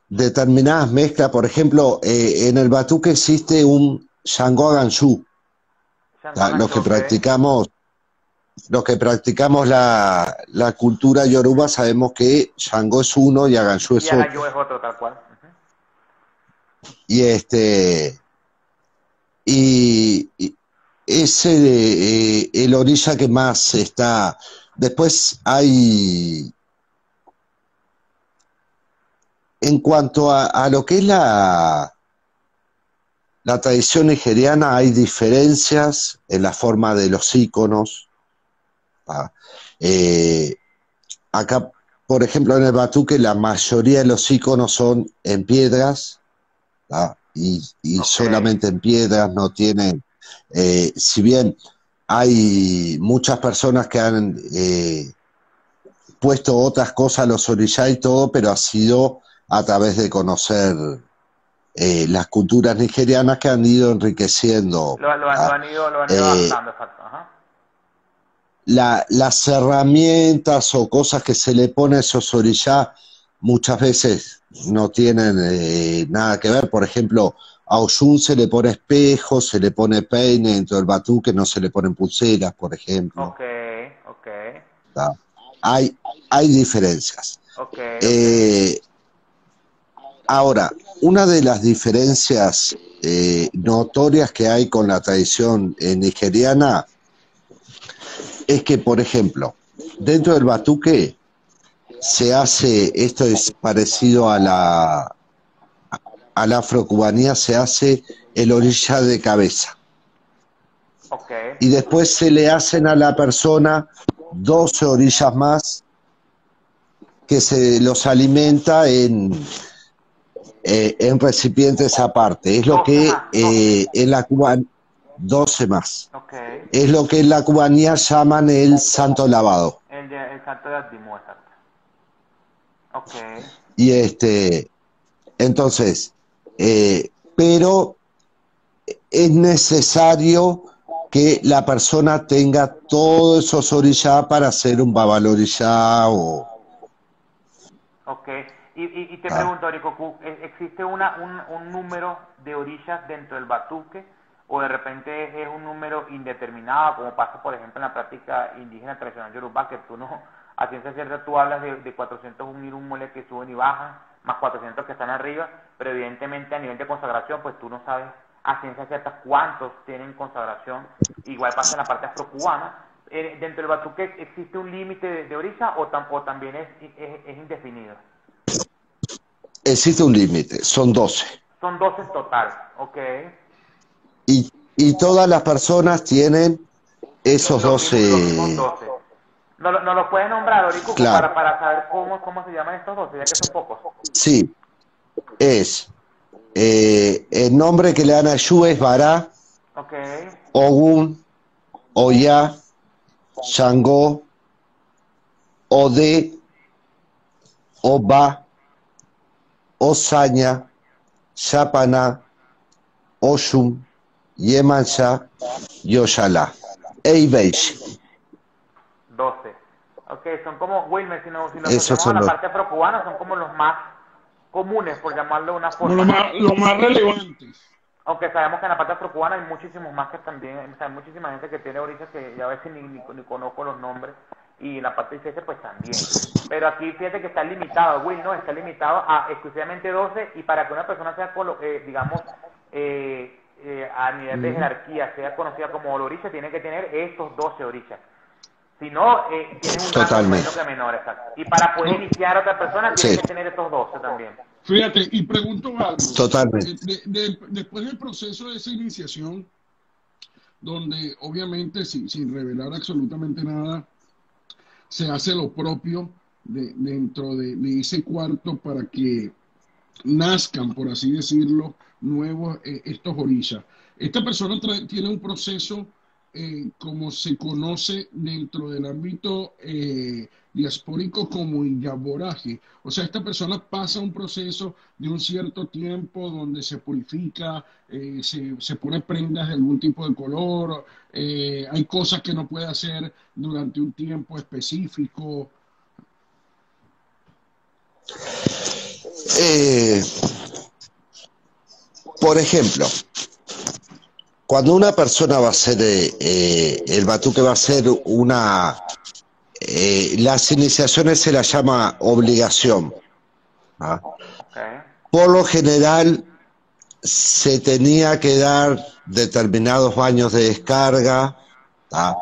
determinadas mezclas. Por ejemplo, en el batuque existe un Shango Aganshu. Los que practicamos la cultura yoruba sabemos que Shango es uno y Aganshu es otro. Es otro, tal cual. Y es el orilla que más está. Después hay, en cuanto a lo que es la tradición nigeriana, hay diferencias en la forma de los íconos. Acá, por ejemplo, en el batuque la mayoría de los íconos son en piedras, y solamente en piedras, no tienen, si bien hay muchas personas que han puesto otras cosas a los orishas y todo, pero ha sido a través de conocer las culturas nigerianas que han ido enriqueciendo. Lo han ido adaptando, exacto. Ajá. Las herramientas o cosas que se le ponen a esos orishas muchas veces no tienen nada que ver. Por ejemplo, a Oshun se le pone espejo, se le pone peine, dentro del batuque no se le ponen pulseras, por ejemplo. Hay diferencias. Ahora, una de las diferencias notorias que hay con la tradición nigeriana es que, por ejemplo, dentro del batuque se hace, esto es parecido a la afrocubanía, se hace el orilla de cabeza. Y después se le hacen a la persona 12 orillas más que se los alimenta en recipientes aparte. Es lo que en la cubanía, 12 más. Es lo que en la cubanía llaman el santo lavado. El santo de Adimo, exacto. Y entonces, pero es necesario que la persona tenga todos esos orillas para hacer un babalorillá o... Y te pregunto, Rikoku, ¿existe un número de orillas dentro del batuque o de repente es un número indeterminado, como pasa por ejemplo en la práctica indígena tradicional yoruba, que tú no, a ciencia cierta tú hablas de 401 irúnmules que suben y bajan, más 400 que están arriba, pero evidentemente a nivel de consagración pues tú no sabes a ciencia cierta cuántos tienen consagración? Igual pasa en la parte afrocubana. ¿Dentro del batuque existe un límite de orilla o también es indefinido? Existe un límite, son 12. Son 12 en total, Y todas las personas tienen esos 12. Los 12. ¿No los puedes nombrar, Orico, claro, para saber cómo se llaman estos 12, ya que son pocos? Sí, es el nombre que le dan a Shu es Bará, Ogun, Oya, Shango, Ode, Oba, Osaña, Shapana, Oshun, Yemancha y Oyala. Eibeishi. 12. Son como, Wilmer, si nos asociamos a la parte afrocubana, son como los más comunes, por llamarlo de una forma. Los más relevantes. Aunque sabemos que en la parte afrocubana hay muchísimos más que también, o sea, hay muchísima gente que tiene orillas que ya a veces ni conozco los nombres, y en la parte ICS pues también. Pero aquí fíjate que está limitado, Will, ¿no? Está limitado a exclusivamente 12, y para que una persona sea, digamos, a nivel de jerarquía, sea conocida como orilla, tiene que tener estos 12 orillas. Si no, tiene un rango menos que menor, exacto. Y para poder iniciar a otra persona, tiene que tener estos 12 también. Fíjate, y pregunto algo. Totalmente. Después del proceso de esa iniciación, donde obviamente sin revelar absolutamente nada, se hace lo propio dentro de ese cuarto para que nazcan, por así decirlo, nuevos estos orillas. Esta persona tiene un proceso como se conoce dentro del ámbito diaspórico como iyaboraje. O sea, esta persona pasa un proceso de un cierto tiempo donde se purifica, se pone prendas de algún tipo de color, hay cosas que no puede hacer durante un tiempo específico. Eh, por ejemplo, cuando una persona va a hacer el batuque, va a hacer una... las iniciaciones se las llama obligación. ¿Ah? Okay. Por lo general se tenía que dar determinados baños de descarga. ¿Ah?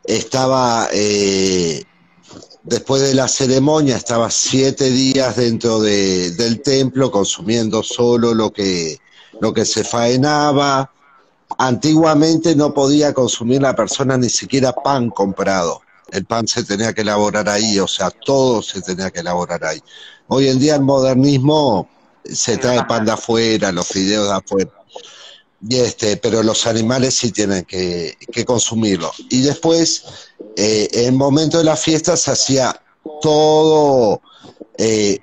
Estaba, después de la ceremonia, estaba 7 días dentro del templo consumiendo solo lo que se faenaba. Antiguamente no podía consumir la persona ni siquiera pan comprado. El pan se tenía que elaborar ahí, o sea, todo se tenía que elaborar ahí. Hoy en día el modernismo se Sí, va trae pan de cambiando. afuera, los fideos de afuera. Pero los animales sí tienen que consumirlo. Y después, en el momento de la fiesta se hacía todo,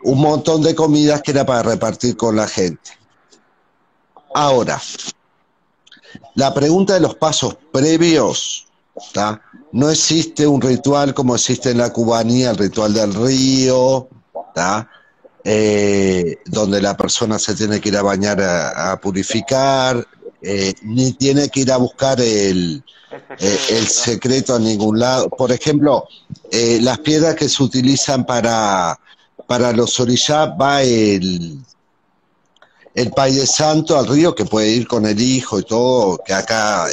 un montón de comidas que era para repartir con la gente. Ahora, la pregunta de los pasos previos, ¿tá? No existe un ritual como existe en la cubanía, el ritual del río, ¿tá? Donde la persona se tiene que ir a bañar a purificar, ni tiene que ir a buscar El el secreto. secreto a ningún lado. Por ejemplo, las piedras que se utilizan para los orishá va el Pai de Santo al río, que puede ir con el hijo y todo, que acá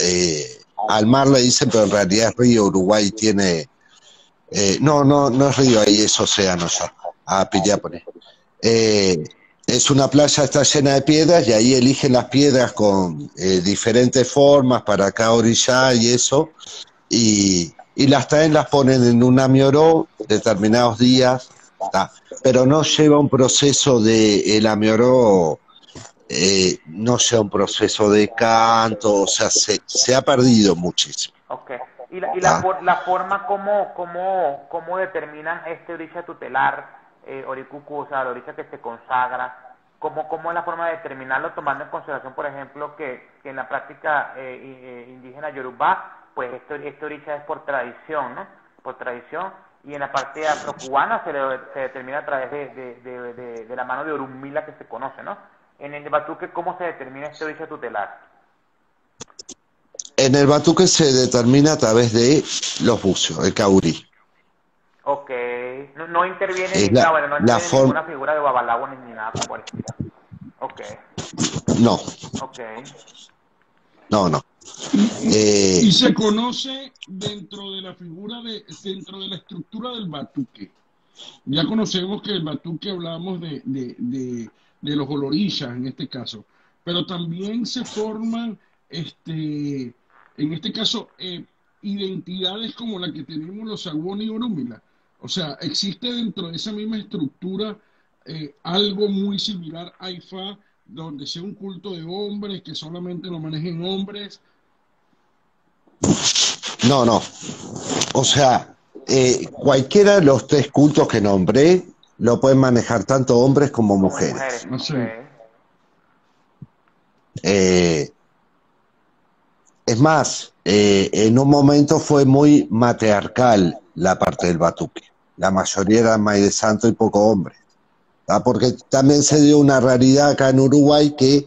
al mar le dicen, pero en realidad es río. Uruguay tiene... no es río ahí, es océano ya, a Piriápolis. Es una playa, está llena de piedras y ahí eligen las piedras con diferentes formas para cada orilla y eso, y las traen, las ponen en un amioró determinados días, ¿tá? Pero no lleva un proceso de el amioró, no sea un proceso de canto, o sea, se ha perdido muchísimo. Ok. ¿Tá? La forma cómo determinan este orisha tutelar, Orikuku, o sea, el orisha que se consagra, cómo es la forma de determinarlo, tomando en consideración, por ejemplo, que en la práctica indígena Yorubá, pues este orisha es por tradición, ¿no? Por tradición, y en la parte afrocubana se determina a través de la mano de Orunmila que se conoce, ¿no? En el batuque, ¿cómo se determina este orisha tutelar? En el batuque se determina a través de los bucios, el caurí. Ok, no interviene Es bueno, no la interviene forma... ninguna figura de Babalawo ni nada por el estilo. Ok, No, ok, no. Y se conoce dentro de la figura dentro de la estructura del batuque. Ya conocemos que el batuque hablamos de los olorillas en este caso, pero también se forman, en este caso, identidades como la que tenemos los Aguoni y Orúmila. O sea, existe dentro de esa misma estructura algo muy similar a Ifá, donde sea un culto de hombres, que solamente lo manejen hombres. No. O sea, cualquiera de los 3 cultos que nombré lo pueden manejar tanto hombres como como mujeres, mujeres. No ok, sé. Eh, es más, en un momento fue muy matriarcal la parte del batuque. La mayoría era maíz de santo y poco hombre. ¿Tá? Porque también se dio una realidad acá en Uruguay que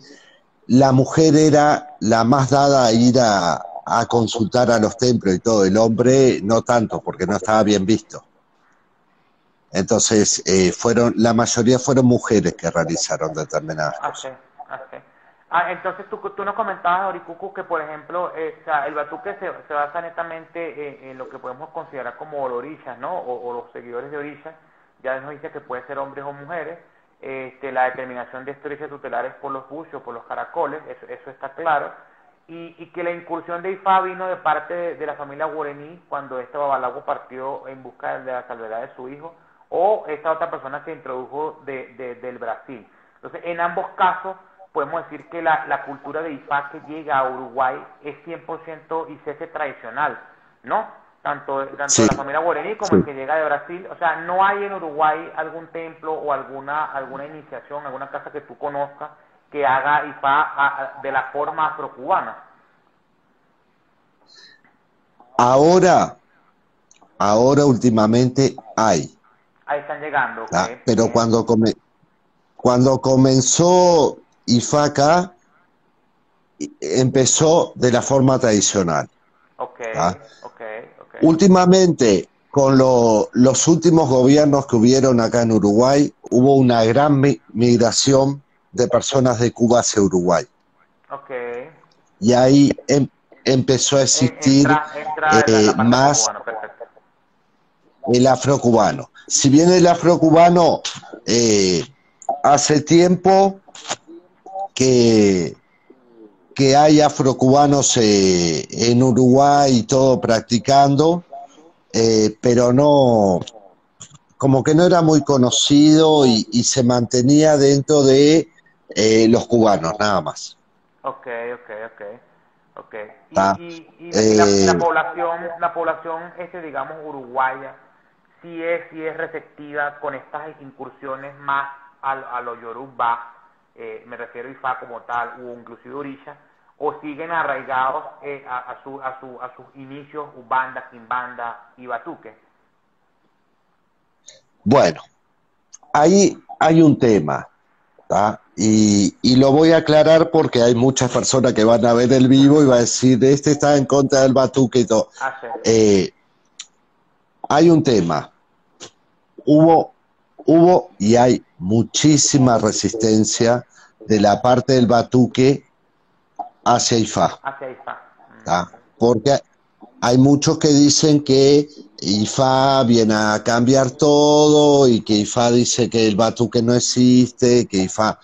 la mujer era la más dada a ir a consultar a los templos y todo, el hombre no tanto, porque no estaba bien visto. Entonces, la mayoría fueron mujeres que realizaron determinadas así, cosas. así. Entonces tú nos comentabas, Orikuku, que por ejemplo, o sea, el batuque se basa netamente en lo que podemos considerar como orillas, ¿no? O los seguidores de orillas. Ya nos dice que puede ser hombres o mujeres. La determinación de este orisha tutelar es por los bucios, por los caracoles, eso está claro. Y que la incursión de Ifá vino de parte de la familia Guarení cuando este Babalawo partió en busca de la salvedad de su hijo, o esta otra persona se introdujo del Brasil. Entonces, en ambos casos, podemos decir que la cultura de Ifá que llega a Uruguay es 100% ICC tradicional, ¿no? Tanto de Sí, la familia Guarení como el que llega de Brasil. O sea, no hay en Uruguay algún templo o alguna iniciación, alguna casa que tú conozcas que haga Ifá de la forma afrocubana. ahora últimamente hay, Ahí están llegando, ok. ¿tá? Pero Bien. cuando comenzó IFACA, empezó de la forma tradicional. Ok, ¿Ah? ok, ok. Últimamente, con los últimos gobiernos que hubieron acá en Uruguay, hubo una gran migración de personas de Cuba hacia Uruguay. Ok. Y ahí empezó a existir Entra la parte más afrocubana, perfecto. el afrocubano. Si bien el afrocubano hace tiempo que hay afrocubanos en Uruguay y todo practicando, pero no, como que no era muy conocido y se mantenía dentro de los cubanos, nada más. Ok, ok, ok. Ok. ¿Tá? La población digamos, uruguaya, sí es receptiva con estas incursiones más a los Yoruba, me refiero a Ifá como tal, o inclusive Orisha, o siguen arraigados a sus inicios, Ubanda, Quimbanda y Batuque. Bueno, ahí hay un tema, ¿tá? Y lo voy a aclarar porque hay muchas personas que van a ver el vivo y va a decir, este está en contra del batuque y todo. Hay un tema. Hubo y hay muchísima resistencia de la parte del batuque hacia IFA. ¿Tá? Porque hay muchos que dicen que IFA viene a cambiar todo y que IFA dice que el batuque no existe, que IFA...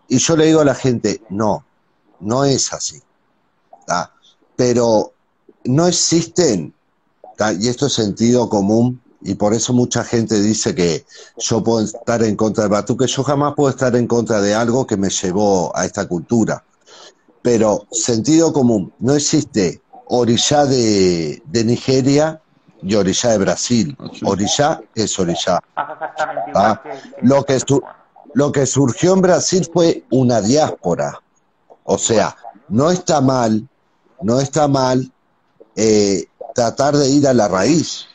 y yo le digo a la gente, no es así. ¿Tá? Pero no existen, ¿tá? Y esto es sentido común, y por eso mucha gente dice que yo puedo estar en contra del batuque. Yo jamás puedo estar en contra de algo que me llevó a esta cultura. Pero sentido común, no existe orillá de Nigeria y orillá de Brasil. Orillá es orillá. Pasa exactamente ¿Ah? igual Lo que surgió en Brasil fue una diáspora. O sea, no está mal tratar de ir a la raíz.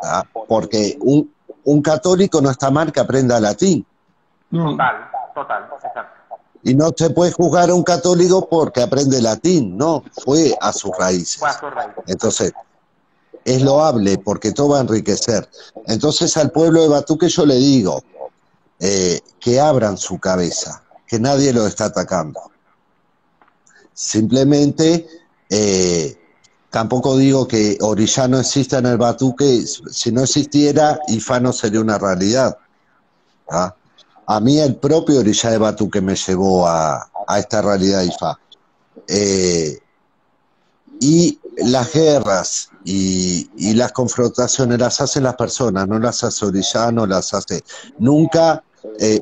¿Ah? Porque un católico no está mal que aprenda latín. Total, exacto. Y no se puede juzgar a un católico porque aprende latín, no, fue a sus raíces. Entonces, es loable porque todo va a enriquecer. Entonces al pueblo de Batuque yo le digo que abran su cabeza, que nadie lo está atacando. Simplemente, tampoco digo que Orillá no exista en el Batuque. Si no existiera, IFA no sería una realidad. ¿Ah? A mí el propio Orillá de Batuque me llevó a esta realidad IFA. Y las guerras y las confrontaciones las hacen las personas, no las hace Orillá, no las hace. Nunca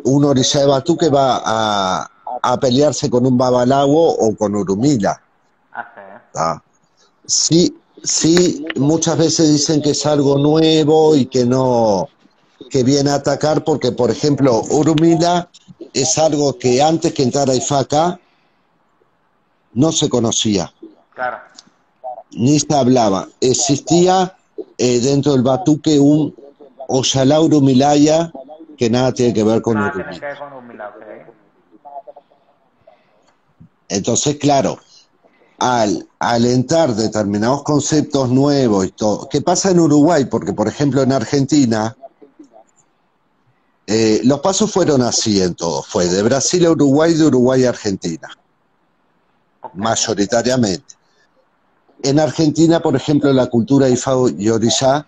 un Orillá de Batuque va a pelearse con un Babalawo o con Urumila. ¿Ah? Sí, muchas veces dicen que es algo nuevo y que no, que viene a atacar porque, por ejemplo, Urumila es algo que antes que entrara IFACA no se conocía. Claro. Ni se hablaba. Existía dentro del Batuque un Oxalá Urumilaya que nada tiene que ver con Urumila. Entonces, claro, al entrar determinados conceptos nuevos y todo, ¿qué pasa en Uruguay? Porque, por ejemplo, en Argentina, los pasos fueron así en todo. Fue de Brasil a Uruguay, de Uruguay a Argentina. Mayoritariamente. En Argentina, por ejemplo, la cultura Ifá y Orillá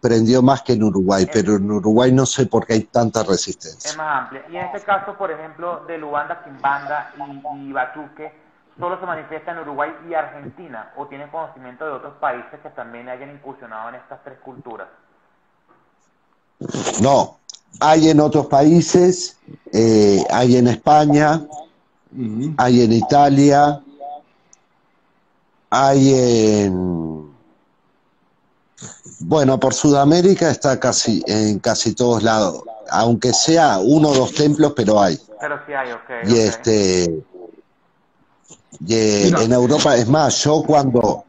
prendió más que en Uruguay, pero en Uruguay no sé por qué hay tanta resistencia. Es más amplia. Y en este caso, por ejemplo, de Luanda, Quimbanda y Batuque, ¿solo se manifiesta en Uruguay y Argentina? ¿O tienen conocimiento de otros países que también hayan incursionado en estas tres culturas? No, hay en otros países, hay en España, hay en Italia, hay en... Bueno, por Sudamérica está en casi todos lados, aunque sea uno o dos templos, pero hay. Pero sí hay, y en Europa, es más, yo cuando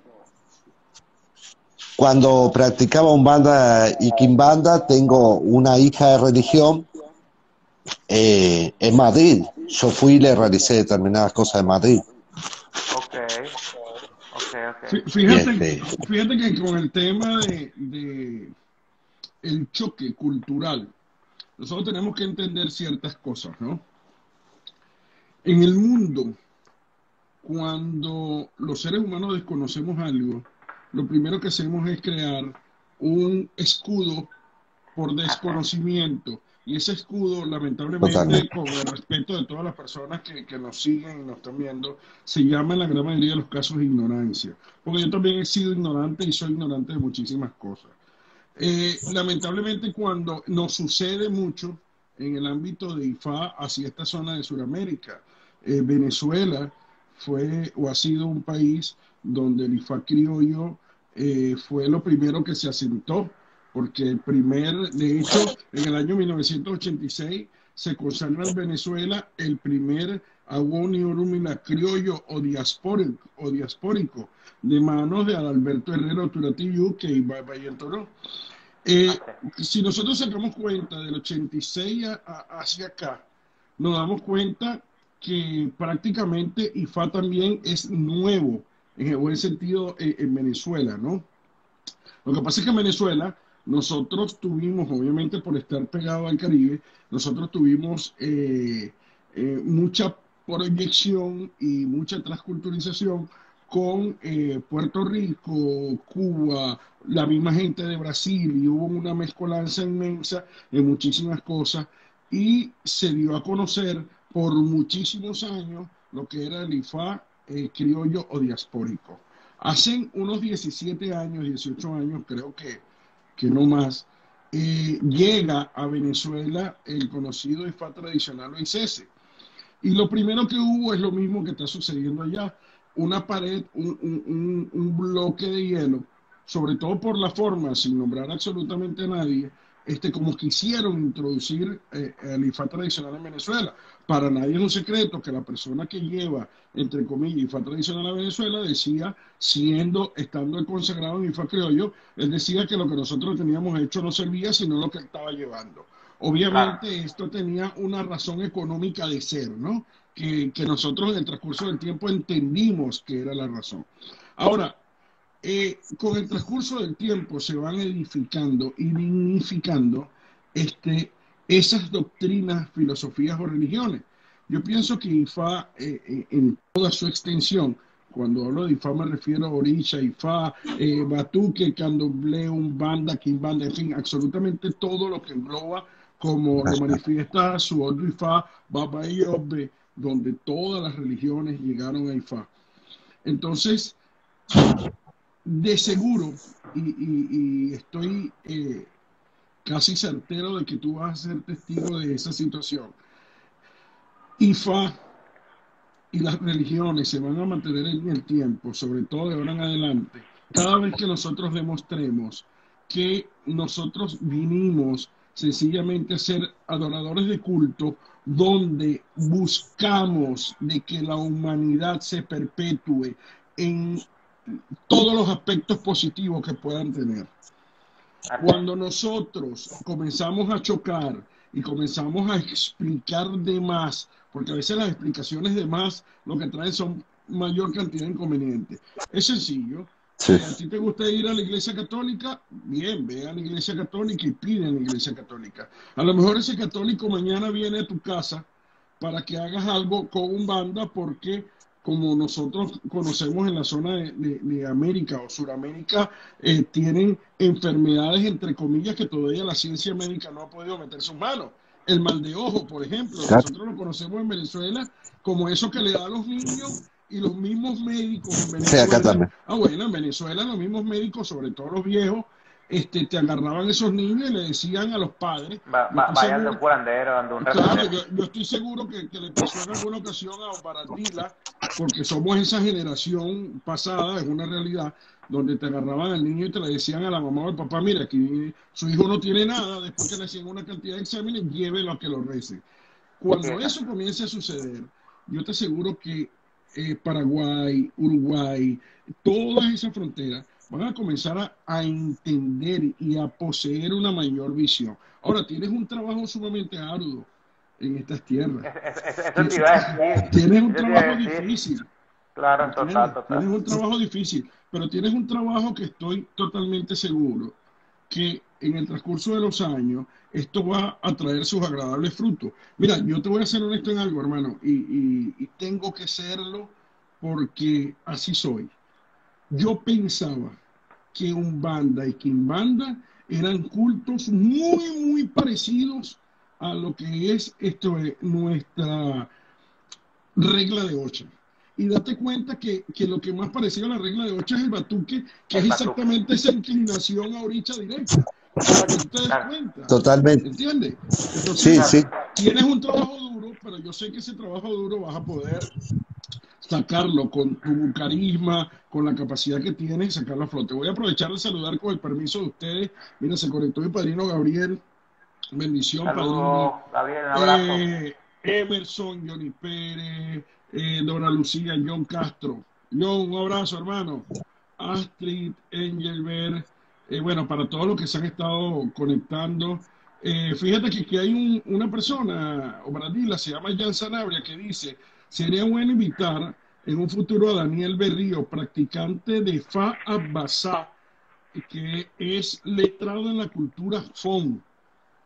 Cuando practicaba Umbanda y Quimbanda, tengo una hija de religión en Madrid. Yo fui y le realicé determinadas cosas en Madrid. Ok, ok. Y Fíjate que con el tema de el choque cultural, nosotros tenemos que entender ciertas cosas, ¿no? En el mundo, cuando los seres humanos desconocemos algo, lo primero que hacemos es crear un escudo por desconocimiento. Y ese escudo, lamentablemente, totalmente. con el respeto de todas las personas que nos siguen y nos están viendo, se llama en la gran mayoría de los casos ignorancia. Porque yo también he sido ignorante y soy ignorante de muchísimas cosas. Lamentablemente, cuando nos sucede mucho en el ámbito de IFA hacia esta zona de Sudamérica, Venezuela fue o ha sido un país donde el IFA criollo fue lo primero que se asentó, porque de hecho, en el año 1986 se consagra en Venezuela el primer Agoni Orumila criollo o diaspórico de manos de Adalberto Herrera Turatiyu, que iba a Toro. Si nosotros sacamos cuenta del 86 hacia acá, nos damos cuenta que prácticamente IFA también es nuevo, en el buen sentido, en Venezuela, ¿no? Lo que pasa es que en Venezuela nosotros tuvimos, obviamente por estar pegado al Caribe, nosotros tuvimos mucha proyección y mucha transculturización con Puerto Rico, Cuba, la misma gente de Brasil, y hubo una mezcolanza inmensa en muchísimas cosas, y se dio a conocer por muchísimos años lo que era el IFA criollo o diaspórico. Hace unos 17 años, 18 años, creo que no más, llega a Venezuela el conocido IFA tradicional o ICESE. Y lo primero que hubo es lo mismo que está sucediendo allá, una pared, un bloque de hielo, sobre todo por la forma, sin nombrar absolutamente a nadie, como quisieron introducir el IFA tradicional en Venezuela. Para nadie es un secreto que la persona que lleva, entre comillas, IFA tradicional a Venezuela decía, estando el consagrado en IFA criollo, él decía que lo que nosotros teníamos hecho no servía, sino lo que él estaba llevando. Obviamente esto tenía una razón económica de ser, ¿no? Que nosotros en el transcurso del tiempo entendimos que era la razón. Ahora, con el transcurso del tiempo se van edificando y dignificando esas doctrinas, filosofías o religiones. Yo pienso que IFA, en toda su extensión, cuando hablo de IFA me refiero a Orisha, IFA, Batuque, Candomblé, Umbanda, Quimbanda, en fin, absolutamente todo lo que engloba, como lo manifiesta su otro IFA, Baba y Yobe, donde todas las religiones llegaron a IFA. Entonces, de seguro, y estoy casi certero de que tú vas a ser testigo de esa situación, IFA y las religiones se van a mantener en el tiempo, sobre todo de ahora en adelante, cada vez que nosotros demostremos que nosotros vinimos sencillamente a ser adoradores de culto, donde buscamos de que la humanidad se perpetúe en todos los aspectos positivos que puedan tener. Cuando nosotros comenzamos a chocar y comenzamos a explicar de más, porque a veces las explicaciones de más lo que traen son mayor cantidad de inconvenientes. Es sencillo. Sí. ¿A ti te gusta ir a la iglesia católica? Bien, ve a la iglesia católica y pide en la iglesia católica. A lo mejor ese católico mañana viene a tu casa para que hagas algo con Umbanda, porque como nosotros conocemos en la zona de América o Suramérica, tienen enfermedades, entre comillas, que todavía la ciencia médica no ha podido meter sus manos. El mal de ojo, por ejemplo, nosotros lo conocemos en Venezuela como eso que le da a los niños, y los mismos médicos en Venezuela. Sí, acá también. Bueno, en Venezuela los mismos médicos, sobre todo los viejos, te agarraban esos niños y le decían a los padres, vayan de un curandero, de un claro, yo estoy seguro que le pasó en alguna ocasión a Baratila, porque somos esa generación pasada, es una realidad, donde te agarraban al niño y te le decían a la mamá o al papá, mira, aquí su hijo no tiene nada, después que le hacían una cantidad de exámenes, llévelo a que lo recen. Cuando eso comience a suceder, yo te aseguro que Paraguay, Uruguay, todas esas fronteras van a comenzar a entender y a poseer una mayor visión. Ahora, tienes un trabajo sumamente arduo en estas tierras. Eso te iba a decir. Tienes un Eso te iba a trabajo decir. difícil, ¿me Claro, total, entiendes? total. Tienes un trabajo difícil, pero tienes un trabajo que estoy totalmente seguro que en el transcurso de los años esto va a traer sus agradables frutos. Mira, yo te voy a ser honesto en algo, hermano, y tengo que serlo porque así soy. Yo pensaba que Umbanda y Quimbanda eran cultos muy parecidos a lo que es nuestra regla de ocho. Y date cuenta que lo que más parecido a la regla de ocho es el batuque, que es El batuque. exactamente esa inclinación a orilla directa, para que tú te des Claro, cuenta. Totalmente. ¿Entiendes? Sí, Entonces, claro. sí, tienes un trabajo duro, pero yo sé que ese trabajo duro vas a poder sacarlo con tu carisma, con la capacidad que tienes, sacarlo a flote. Voy a aprovechar de saludar con el permiso de ustedes. Mira, se conectó mi padrino Gabriel. Bendición, padrino. Saludos, Gabriel, un abrazo. Emerson, Johnny Pérez, Dora Lucía, John Castro. John, un abrazo, hermano. Astrid, Engelbert, bueno, para todos los que se han estado conectando. Fíjate que hay una persona, Obradila, se llama Jan Sanabria, que dice, sería bueno invitar en un futuro a Daniel Berrío, practicante de Fa Abbasá, que es letrado en la cultura Fon.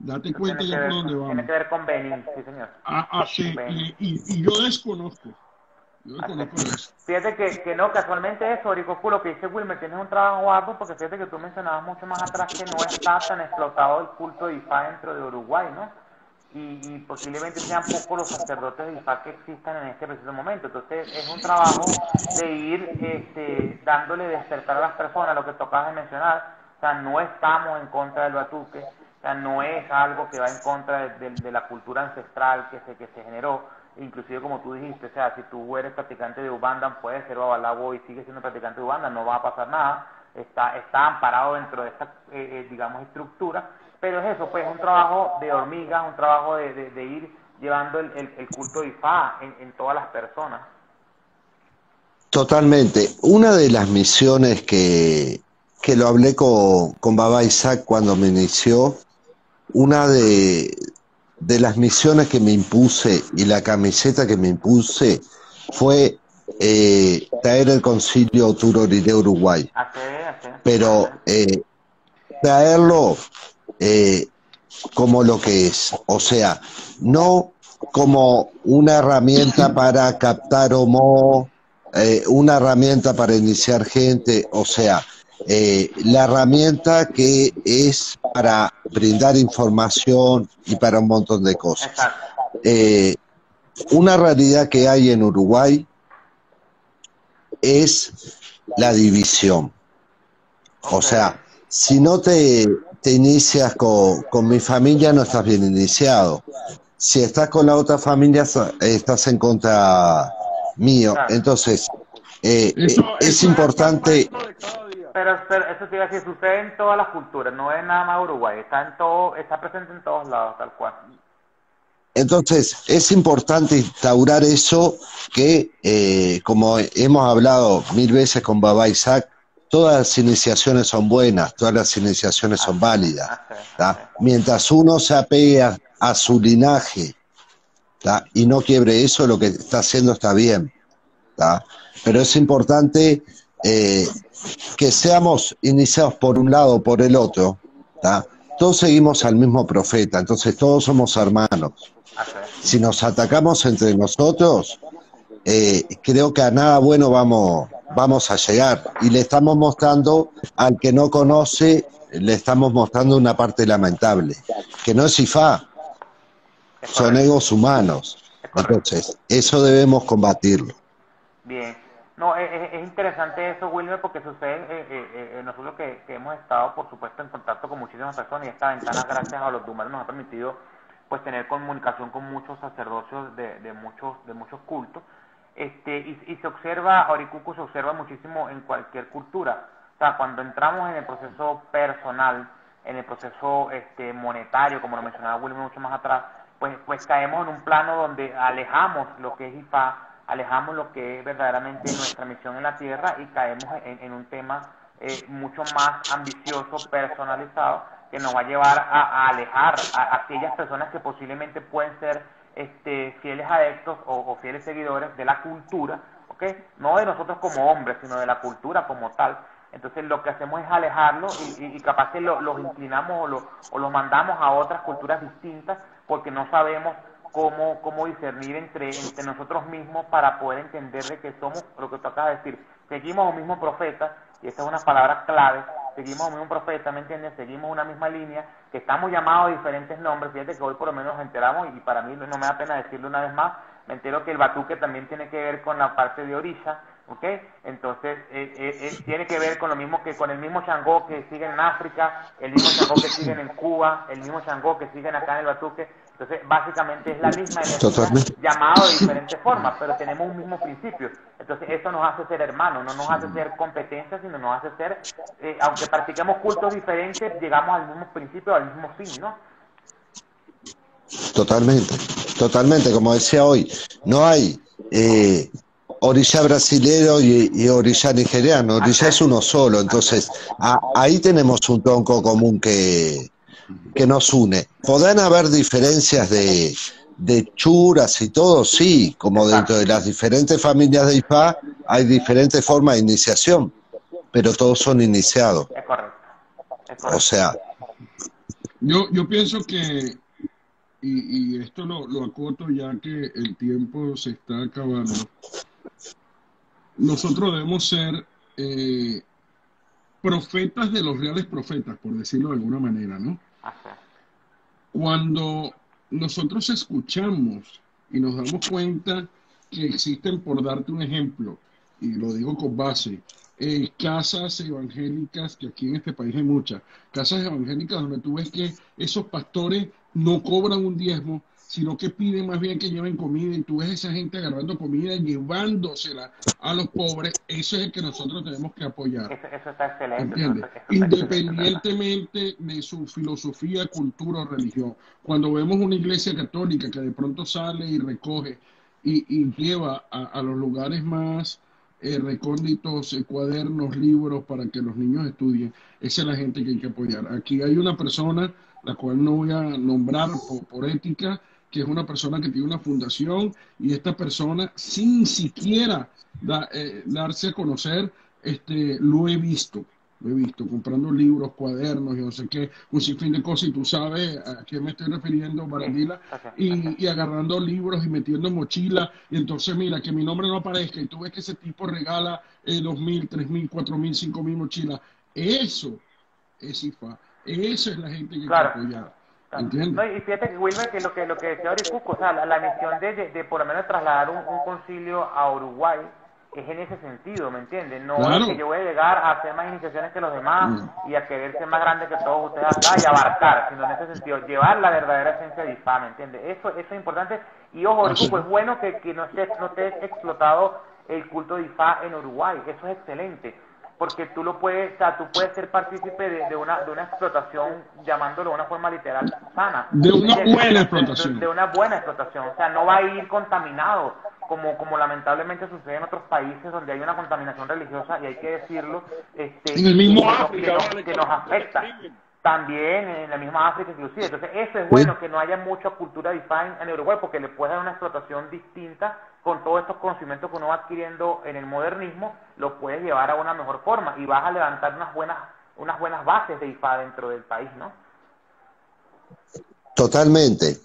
Date Eso cuenta ya por dónde tiene vamos. que ver con Benin, sí, señor. Sí, Benin. y yo desconozco. Yo Así. desconozco de eso. Fíjate que no, casualmente eso, Oricocu, lo que dice Wilmer, tienes un trabajo arduo, porque fíjate que tú mencionabas mucho más atrás que no está tan explotado el culto de Ifá dentro de Uruguay, ¿no? Y posiblemente sean pocos los sacerdotes de Ifá que existan en este preciso momento. Entonces es un trabajo de ir dándole despertar a las personas, lo que tocabas de mencionar. O sea, no estamos en contra del batuque, o sea, no es algo que va en contra de la cultura ancestral que se generó. Inclusive como tú dijiste, o sea, si tú eres practicante de Ubandan, puedes ser babalabo y sigues siendo practicante de Ubandan, no va a pasar nada, está amparado dentro de esta, digamos, estructura, pero es eso, pues, un trabajo de hormiga, un trabajo de ir llevando el culto de Ifá en todas las personas. totalmente. Una de las misiones que lo hablé con Baba Isaac cuando me inició, una de las misiones que me impuse y la camiseta que me impuse fue traer el concilio Turorire Uruguay, Hace. pero traerlo eh, como lo que es, o sea, no como una herramienta para captar homo, una herramienta para iniciar gente, o sea, la herramienta que es para brindar información y para un montón de cosas. Exacto. Una realidad que hay en Uruguay es la división. O Ok. sea, si no te inicias con mi familia, no estás bien iniciado. Si estás con la otra familia, estás en contra mío. Claro. Entonces, Eso es es el pan importante. nuestro de cada día. Pero eso te iba a decir, sucede en todas las culturas, no es nada más Uruguay, está presente en todos lados, tal cual. Entonces, es importante instaurar eso que, como hemos hablado mil veces con Baba Isaac, todas las iniciaciones son buenas, todas las iniciaciones son válidas. Así. Mientras uno se apegue a su linaje, ¿tá? Y no quiebre eso, lo que está haciendo está bien. ¿Tá? Pero es importante que seamos iniciados por un lado o por el otro. ¿Tá? Todos seguimos al mismo profeta, entonces todos somos hermanos. Así. Si nos atacamos entre nosotros, creo que a nada bueno vamos a llegar. Y le estamos mostrando al que no conoce, le estamos mostrando una parte lamentable, que no es Ifá, Es son correcto. egos humanos. Es correcto. Entonces, eso debemos combatirlo. Bien. No, es interesante eso, Wilmer, porque sucede, nosotros que hemos estado, por supuesto, en contacto con muchísimas personas y esta ventana, gracias a los números, nos ha permitido pues tener comunicación con muchos sacerdocios de muchos cultos, y se observa, Auricucu, se observa muchísimo en cualquier cultura. O sea, cuando entramos en el proceso personal, en el proceso monetario, como lo mencionaba Wilmer mucho más atrás, pues caemos en un plano donde alejamos lo que es IFA, alejamos lo que es verdaderamente nuestra misión en la tierra y caemos en un tema mucho más ambicioso, personalizado, que nos va a llevar a alejar a aquellas personas que posiblemente pueden ser fieles adeptos o fieles seguidores de la cultura, ¿ok? No de nosotros como hombres, sino de la cultura como tal. Entonces lo que hacemos es alejarlos y capaz que los inclinamos o los mandamos a otras culturas distintas porque no sabemos cómo discernir entre nosotros mismos para poder entender de que somos, lo que tú acabas de decir, seguimos un mismo profeta, y esa es una palabra clave, seguimos un mismo profeta, ¿me entiendes? Seguimos una misma línea, que estamos llamados a diferentes nombres. Fíjate que hoy por lo menos nos enteramos, y para mí no me da pena decirlo una vez más, me entero que el batuque también tiene que ver con la parte de Orisha, ¿ok? Entonces, tiene que ver con lo mismo que con el mismo Shango que siguen en África, el mismo Shango que siguen en Cuba, el mismo Shango que siguen acá en el batuque. Entonces, básicamente es la misma energía, llamado de diferentes formas, pero tenemos un mismo principio. Entonces, eso nos hace ser hermanos, no nos hace ser competencia, sino nos hace ser, aunque practiquemos cultos diferentes, llegamos al mismo principio, al mismo fin, ¿no? Totalmente, totalmente, como decía hoy, no hay orilla brasilero y orilla nigeriano, orilla es uno solo, entonces ahí tenemos un tronco común que nos une. Podrán haber diferencias de churas y todo, sí, como dentro de las diferentes familias de Ifá hay diferentes formas de iniciación, pero todos son iniciados. Es correcto. Es correcto. O sea, yo pienso que y esto lo acoto ya que el tiempo se está acabando. Nosotros debemos ser profetas de los reales profetas, por decirlo de alguna manera, ¿no? Ajá. Cuando nosotros escuchamos y nos damos cuenta que existen, por darte un ejemplo, y lo digo con base, casas evangélicas, que aquí en este país hay muchas, casas evangélicas donde tú ves que esos pastores no cobran un diezmo, sino que piden más bien que lleven comida, y tú ves a esa gente agarrando comida y llevándosela a los pobres. Eso es el que nosotros tenemos que apoyar. Eso está excelente. ¿Entiendes? Independientemente de su filosofía, cultura o religión. Cuando vemos una iglesia católica que de pronto sale y recoge y lleva a los lugares más recónditos, cuadernos, libros para que los niños estudien, esa es la gente que hay que apoyar. Aquí hay una persona, la cual no voy a nombrar por ética, que es una persona que tiene una fundación, y esta persona, sin siquiera darse a conocer, lo he visto comprando libros, cuadernos y no sé qué, un sinfín de cosas, y tú sabes a qué me estoy refiriendo, Barandila, y agarrando libros y metiendo en mochila, y entonces mira, que mi nombre no aparezca, y tú ves que ese tipo regala 2.000, 3.000, 4.000, 5.000 mochilas. Eso es IFA, eso es la gente que hay que apoyar. ¿Entiendes? No, y fíjate que Wilmer, que lo que decía Oricuco, o sea, la misión de por lo menos trasladar un concilio a Uruguay es en ese sentido, ¿me entiendes? No es que yo voy a llegar a hacer más iniciaciones que los demás y a querer ser más grande que todos ustedes acá y abarcar, sino en ese sentido, llevar la verdadera esencia de IFA, ¿me entiendes? Eso es importante. Y ojo, Oricuco, es bueno que no te explotado el culto de IFA en Uruguay, eso es excelente. Porque tú puedes ser partícipe de una explotación, llamándolo de una forma literal, sana. De una buena explotación. De una buena explotación. O sea, no va a ir contaminado, como lamentablemente sucede en otros países donde hay una contaminación religiosa, y hay que decirlo, en el mismo África, que nos afecta. También en la misma África inclusive. Entonces eso es bueno, que no haya mucha cultura de IFA en Uruguay, porque le puede dar una explotación distinta con todos estos conocimientos que uno va adquiriendo en el modernismo, lo puedes llevar a una mejor forma y vas a levantar unas buenas bases de IFA dentro del país, ¿no? Totalmente.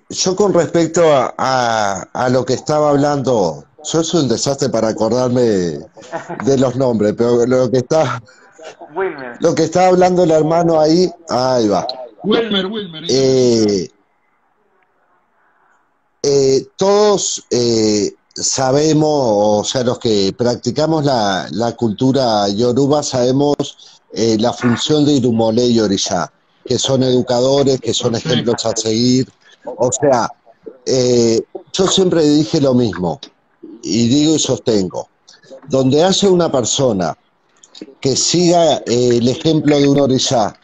Yo con respecto a lo que estaba hablando, yo soy un desastre para acordarme de los nombres, pero lo que está hablando el hermano ahí va. Wilmer. Todos sabemos, o sea, los que practicamos la cultura yoruba sabemos la función de Irumolé y Orishá, que son educadores, que son ejemplos a seguir. O sea, yo siempre dije lo mismo, y digo y sostengo, donde haya una persona que siga el ejemplo de un orishá,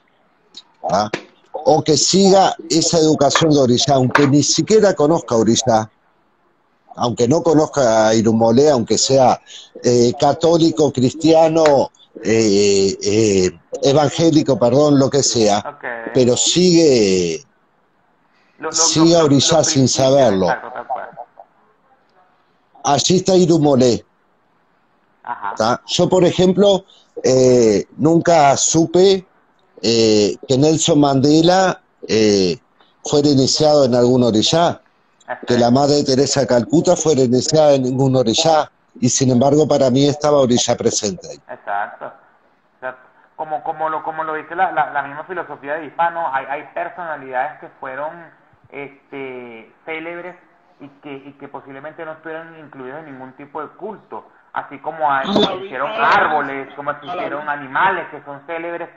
o que siga esa educación de orishá, aunque ni siquiera conozca orishá, aunque no conozca a Irumolé, aunque sea católico, cristiano, evangélico, perdón, lo que sea, Ok. pero sigue a orillar sin Principios, saberlo. exacto, tal cual. Allí está Irumolé. Ajá. ¿Tá? Yo, por ejemplo, nunca supe que Nelson Mandela fuera iniciado en algún orillá, que la Exacto. madre Teresa de Calcuta fuera iniciada en ningún orillá, y sin embargo para mí estaba orillá presente ahí. Exacto. Exacto. Como lo dice la misma filosofía de IFA, ¿no? Hay personalidades que fueron célebres y que posiblemente no estuvieran incluidos en ningún tipo de culto, así como existieron árboles, como existieron animales que son célebres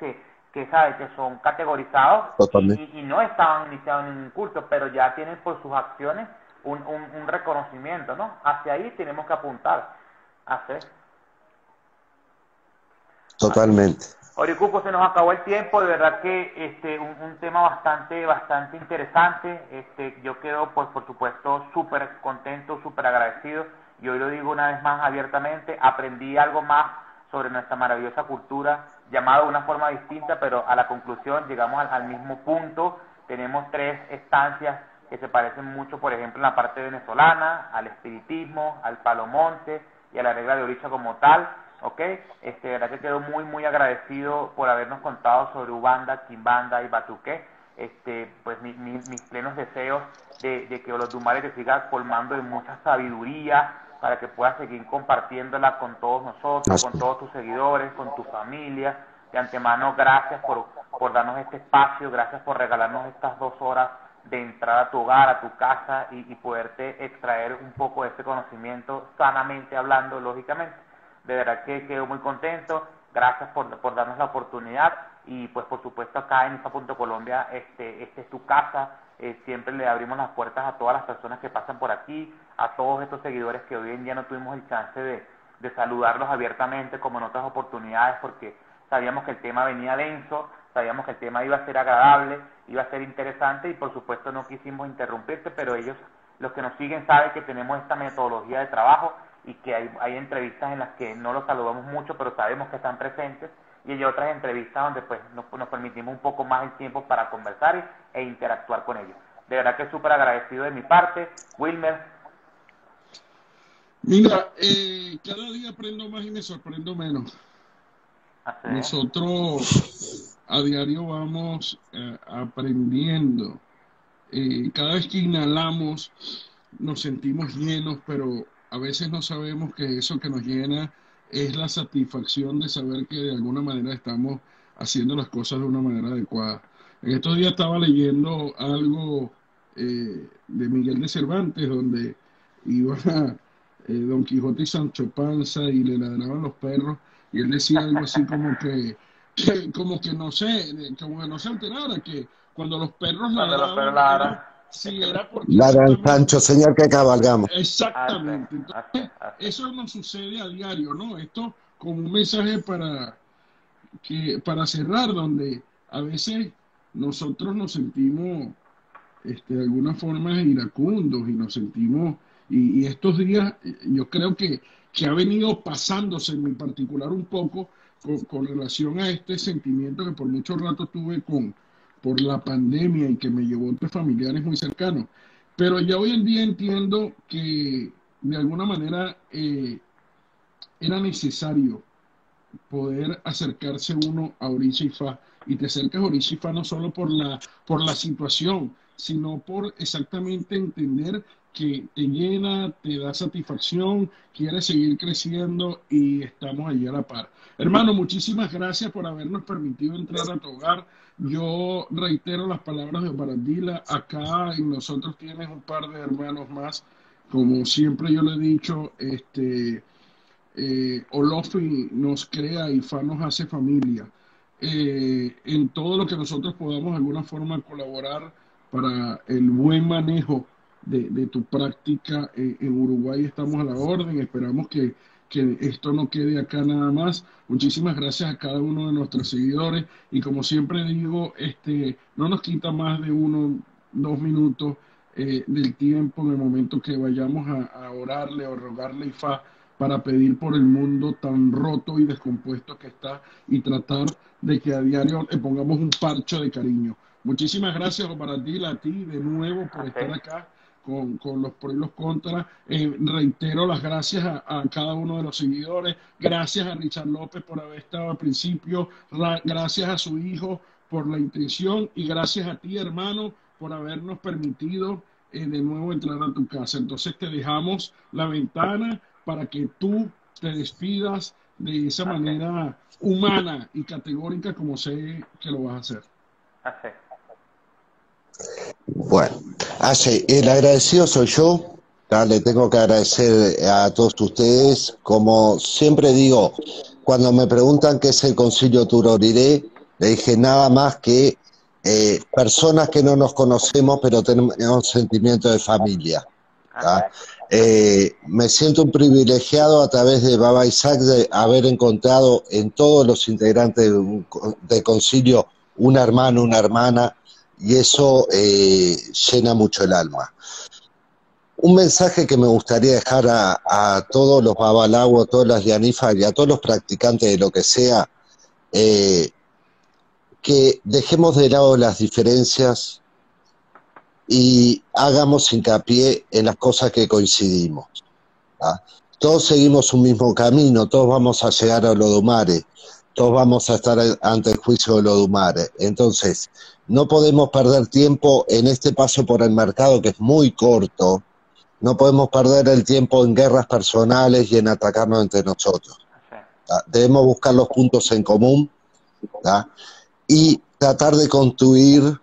¿sabes? Que son categorizados Totalmente. y no estaban iniciados en ningún culto, pero ya tienen por sus acciones un reconocimiento, ¿no? Hacia ahí tenemos que apuntar. Hacer. Totalmente. Oricupo, se nos acabó el tiempo, de verdad que un tema bastante interesante. Yo quedo, pues, por supuesto, súper contento, súper agradecido. Y hoy lo digo una vez más abiertamente, aprendí algo más sobre nuestra maravillosa cultura, llamado de una forma distinta, pero a la conclusión llegamos al mismo punto. Tenemos tres estancias que se parecen mucho, por ejemplo, en la parte venezolana, al espiritismo, al palomonte y a la regla de Orisha como tal. Ok, de verdad que quedo muy agradecido por habernos contado sobre Ubanda, Quimbanda y Batuque. Pues mis plenos deseos de que los Dumare te siga colmando de mucha sabiduría para que puedas seguir compartiéndola con todos nosotros, con todos tus seguidores, con tu familia. De antemano, gracias por darnos este espacio, gracias por regalarnos estas 2 horas de entrar a tu hogar, a tu casa y poderte extraer un poco de este conocimiento, sanamente hablando, lógicamente. De verdad que quedo muy contento, gracias por darnos la oportunidad y pues por supuesto acá en IFA.Colombia este es tu casa, siempre le abrimos las puertas a todas las personas que pasan por aquí, a todos estos seguidores que hoy en día no tuvimos el chance de saludarlos abiertamente como en otras oportunidades porque sabíamos que el tema venía denso, sabíamos que el tema iba a ser agradable, iba a ser interesante y por supuesto no quisimos interrumpirte, pero ellos, los que nos siguen, saben que tenemos esta metodología de trabajo y que hay entrevistas en las que no los saludamos mucho, pero sabemos que están presentes, y hay otras entrevistas donde pues nos permitimos un poco más el tiempo para conversar e interactuar con ellos. De verdad que súper agradecido de mi parte. Wilmer. Mira, cada día aprendo más y me sorprendo menos. Así es. Nosotros a diario vamos aprendiendo. Cada vez que inhalamos nos sentimos llenos, pero a veces no sabemos que eso que nos llena es la satisfacción de saber que de alguna manera estamos haciendo las cosas de una manera adecuada. En estos días estaba leyendo algo de Miguel de Cervantes, donde iba Don Quijote y Sancho Panza y le ladraban los perros, y él decía algo así como que no sé, como que no se enterara que cuando los perros Cuando los perros ladraban ladran, es sí que era porque Ladran exactamente, Sancho, señor, que cabalgamos. exactamente. hace. Entonces, eso nos sucede a diario, ¿no? Esto como un mensaje para cerrar, donde a veces nosotros nos sentimos de alguna forma iracundos y nos sentimos, y estos días yo creo que ha venido pasándose en mi particular un poco con relación a este sentimiento que por mucho rato tuve por la pandemia y que me llevó entre familiares muy cercanos. Pero ya hoy en día entiendo que de alguna manera era necesario poder acercarse uno a Orisha y Fa, y te acercas a Orisha y Fa no solo por la situación, sino por exactamente entender que te llena, te da satisfacción, quieres seguir creciendo y estamos allí a la par. Hermano, muchísimas gracias por habernos permitido entrar a tu hogar. Yo reitero las palabras de Barandila, acá en nosotros tienes un par de hermanos más, como siempre yo le he dicho, Olofi nos crea y Fa nos hace familia. En todo lo que nosotros podamos de alguna forma colaborar para el buen manejo de tu práctica en Uruguay estamos a la orden. Esperamos que esto no quede acá nada más. Muchísimas gracias a cada uno de nuestros seguidores y como siempre digo, no nos quita más de 1, 2 minutos del tiempo en el momento que vayamos a orarle o rogarle a Ifá para pedir por el mundo tan roto y descompuesto que está y tratar de que a diario le pongamos un parche de cariño. Muchísimas gracias, Omar Adil, a ti de nuevo por estar acá con los pros y los contras. Reitero las gracias a cada uno de los seguidores. Gracias a Richard López por haber estado al principio. Gracias a su hijo por la intención y gracias a ti, hermano, por habernos permitido de nuevo entrar a tu casa. Entonces te dejamos la ventana para que tú te despidas de esa manera humana y categórica como sé que lo vas a hacer. Bueno, el agradecido soy yo. Le tengo que agradecer a todos ustedes. Como siempre digo, cuando me preguntan qué es el Concilio Turoriré, le dije nada más que personas que no nos conocemos, pero tenemos sentimiento de familia. Me siento un privilegiado a través de Baba Isaac de haber encontrado en todos los integrantes del concilio un hermano, una hermana, y eso llena mucho el alma. Un mensaje que me gustaría dejar a todos los Babalawo, a todas las Yanifas y a todos los practicantes de lo que sea, que dejemos de lado las diferencias y hagamos hincapié en las cosas que coincidimos. Todos seguimos un mismo camino, todos vamos a llegar a Olodumare, todos vamos a estar ante el juicio de Olodumare. Entonces, no podemos perder tiempo en este paso por el mercado que es muy corto, no podemos perder el tiempo en guerras personales y en atacarnos entre nosotros. Debemos buscar los puntos en común y tratar de construir,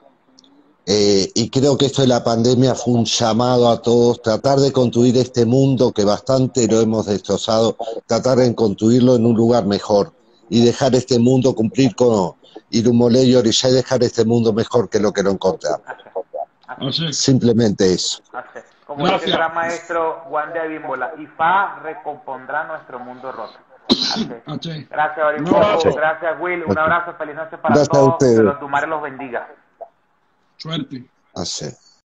y creo que esto de la pandemia fue un llamado a todos, tratar de construir este mundo que bastante lo hemos destrozado, tratar de construirlo en un lugar mejor y dejar este mundo cumplir con Irumolé y Orishá y dejar este mundo mejor que lo encontramos. Simplemente eso. Como dice el gran maestro Juan de Abímbola, Ifá recompondrá nuestro mundo roto. Gracias, Orico. Gracias, Will. Un abrazo, feliz noche para todos. Que los Dumares los bendiga. Suerte. Así.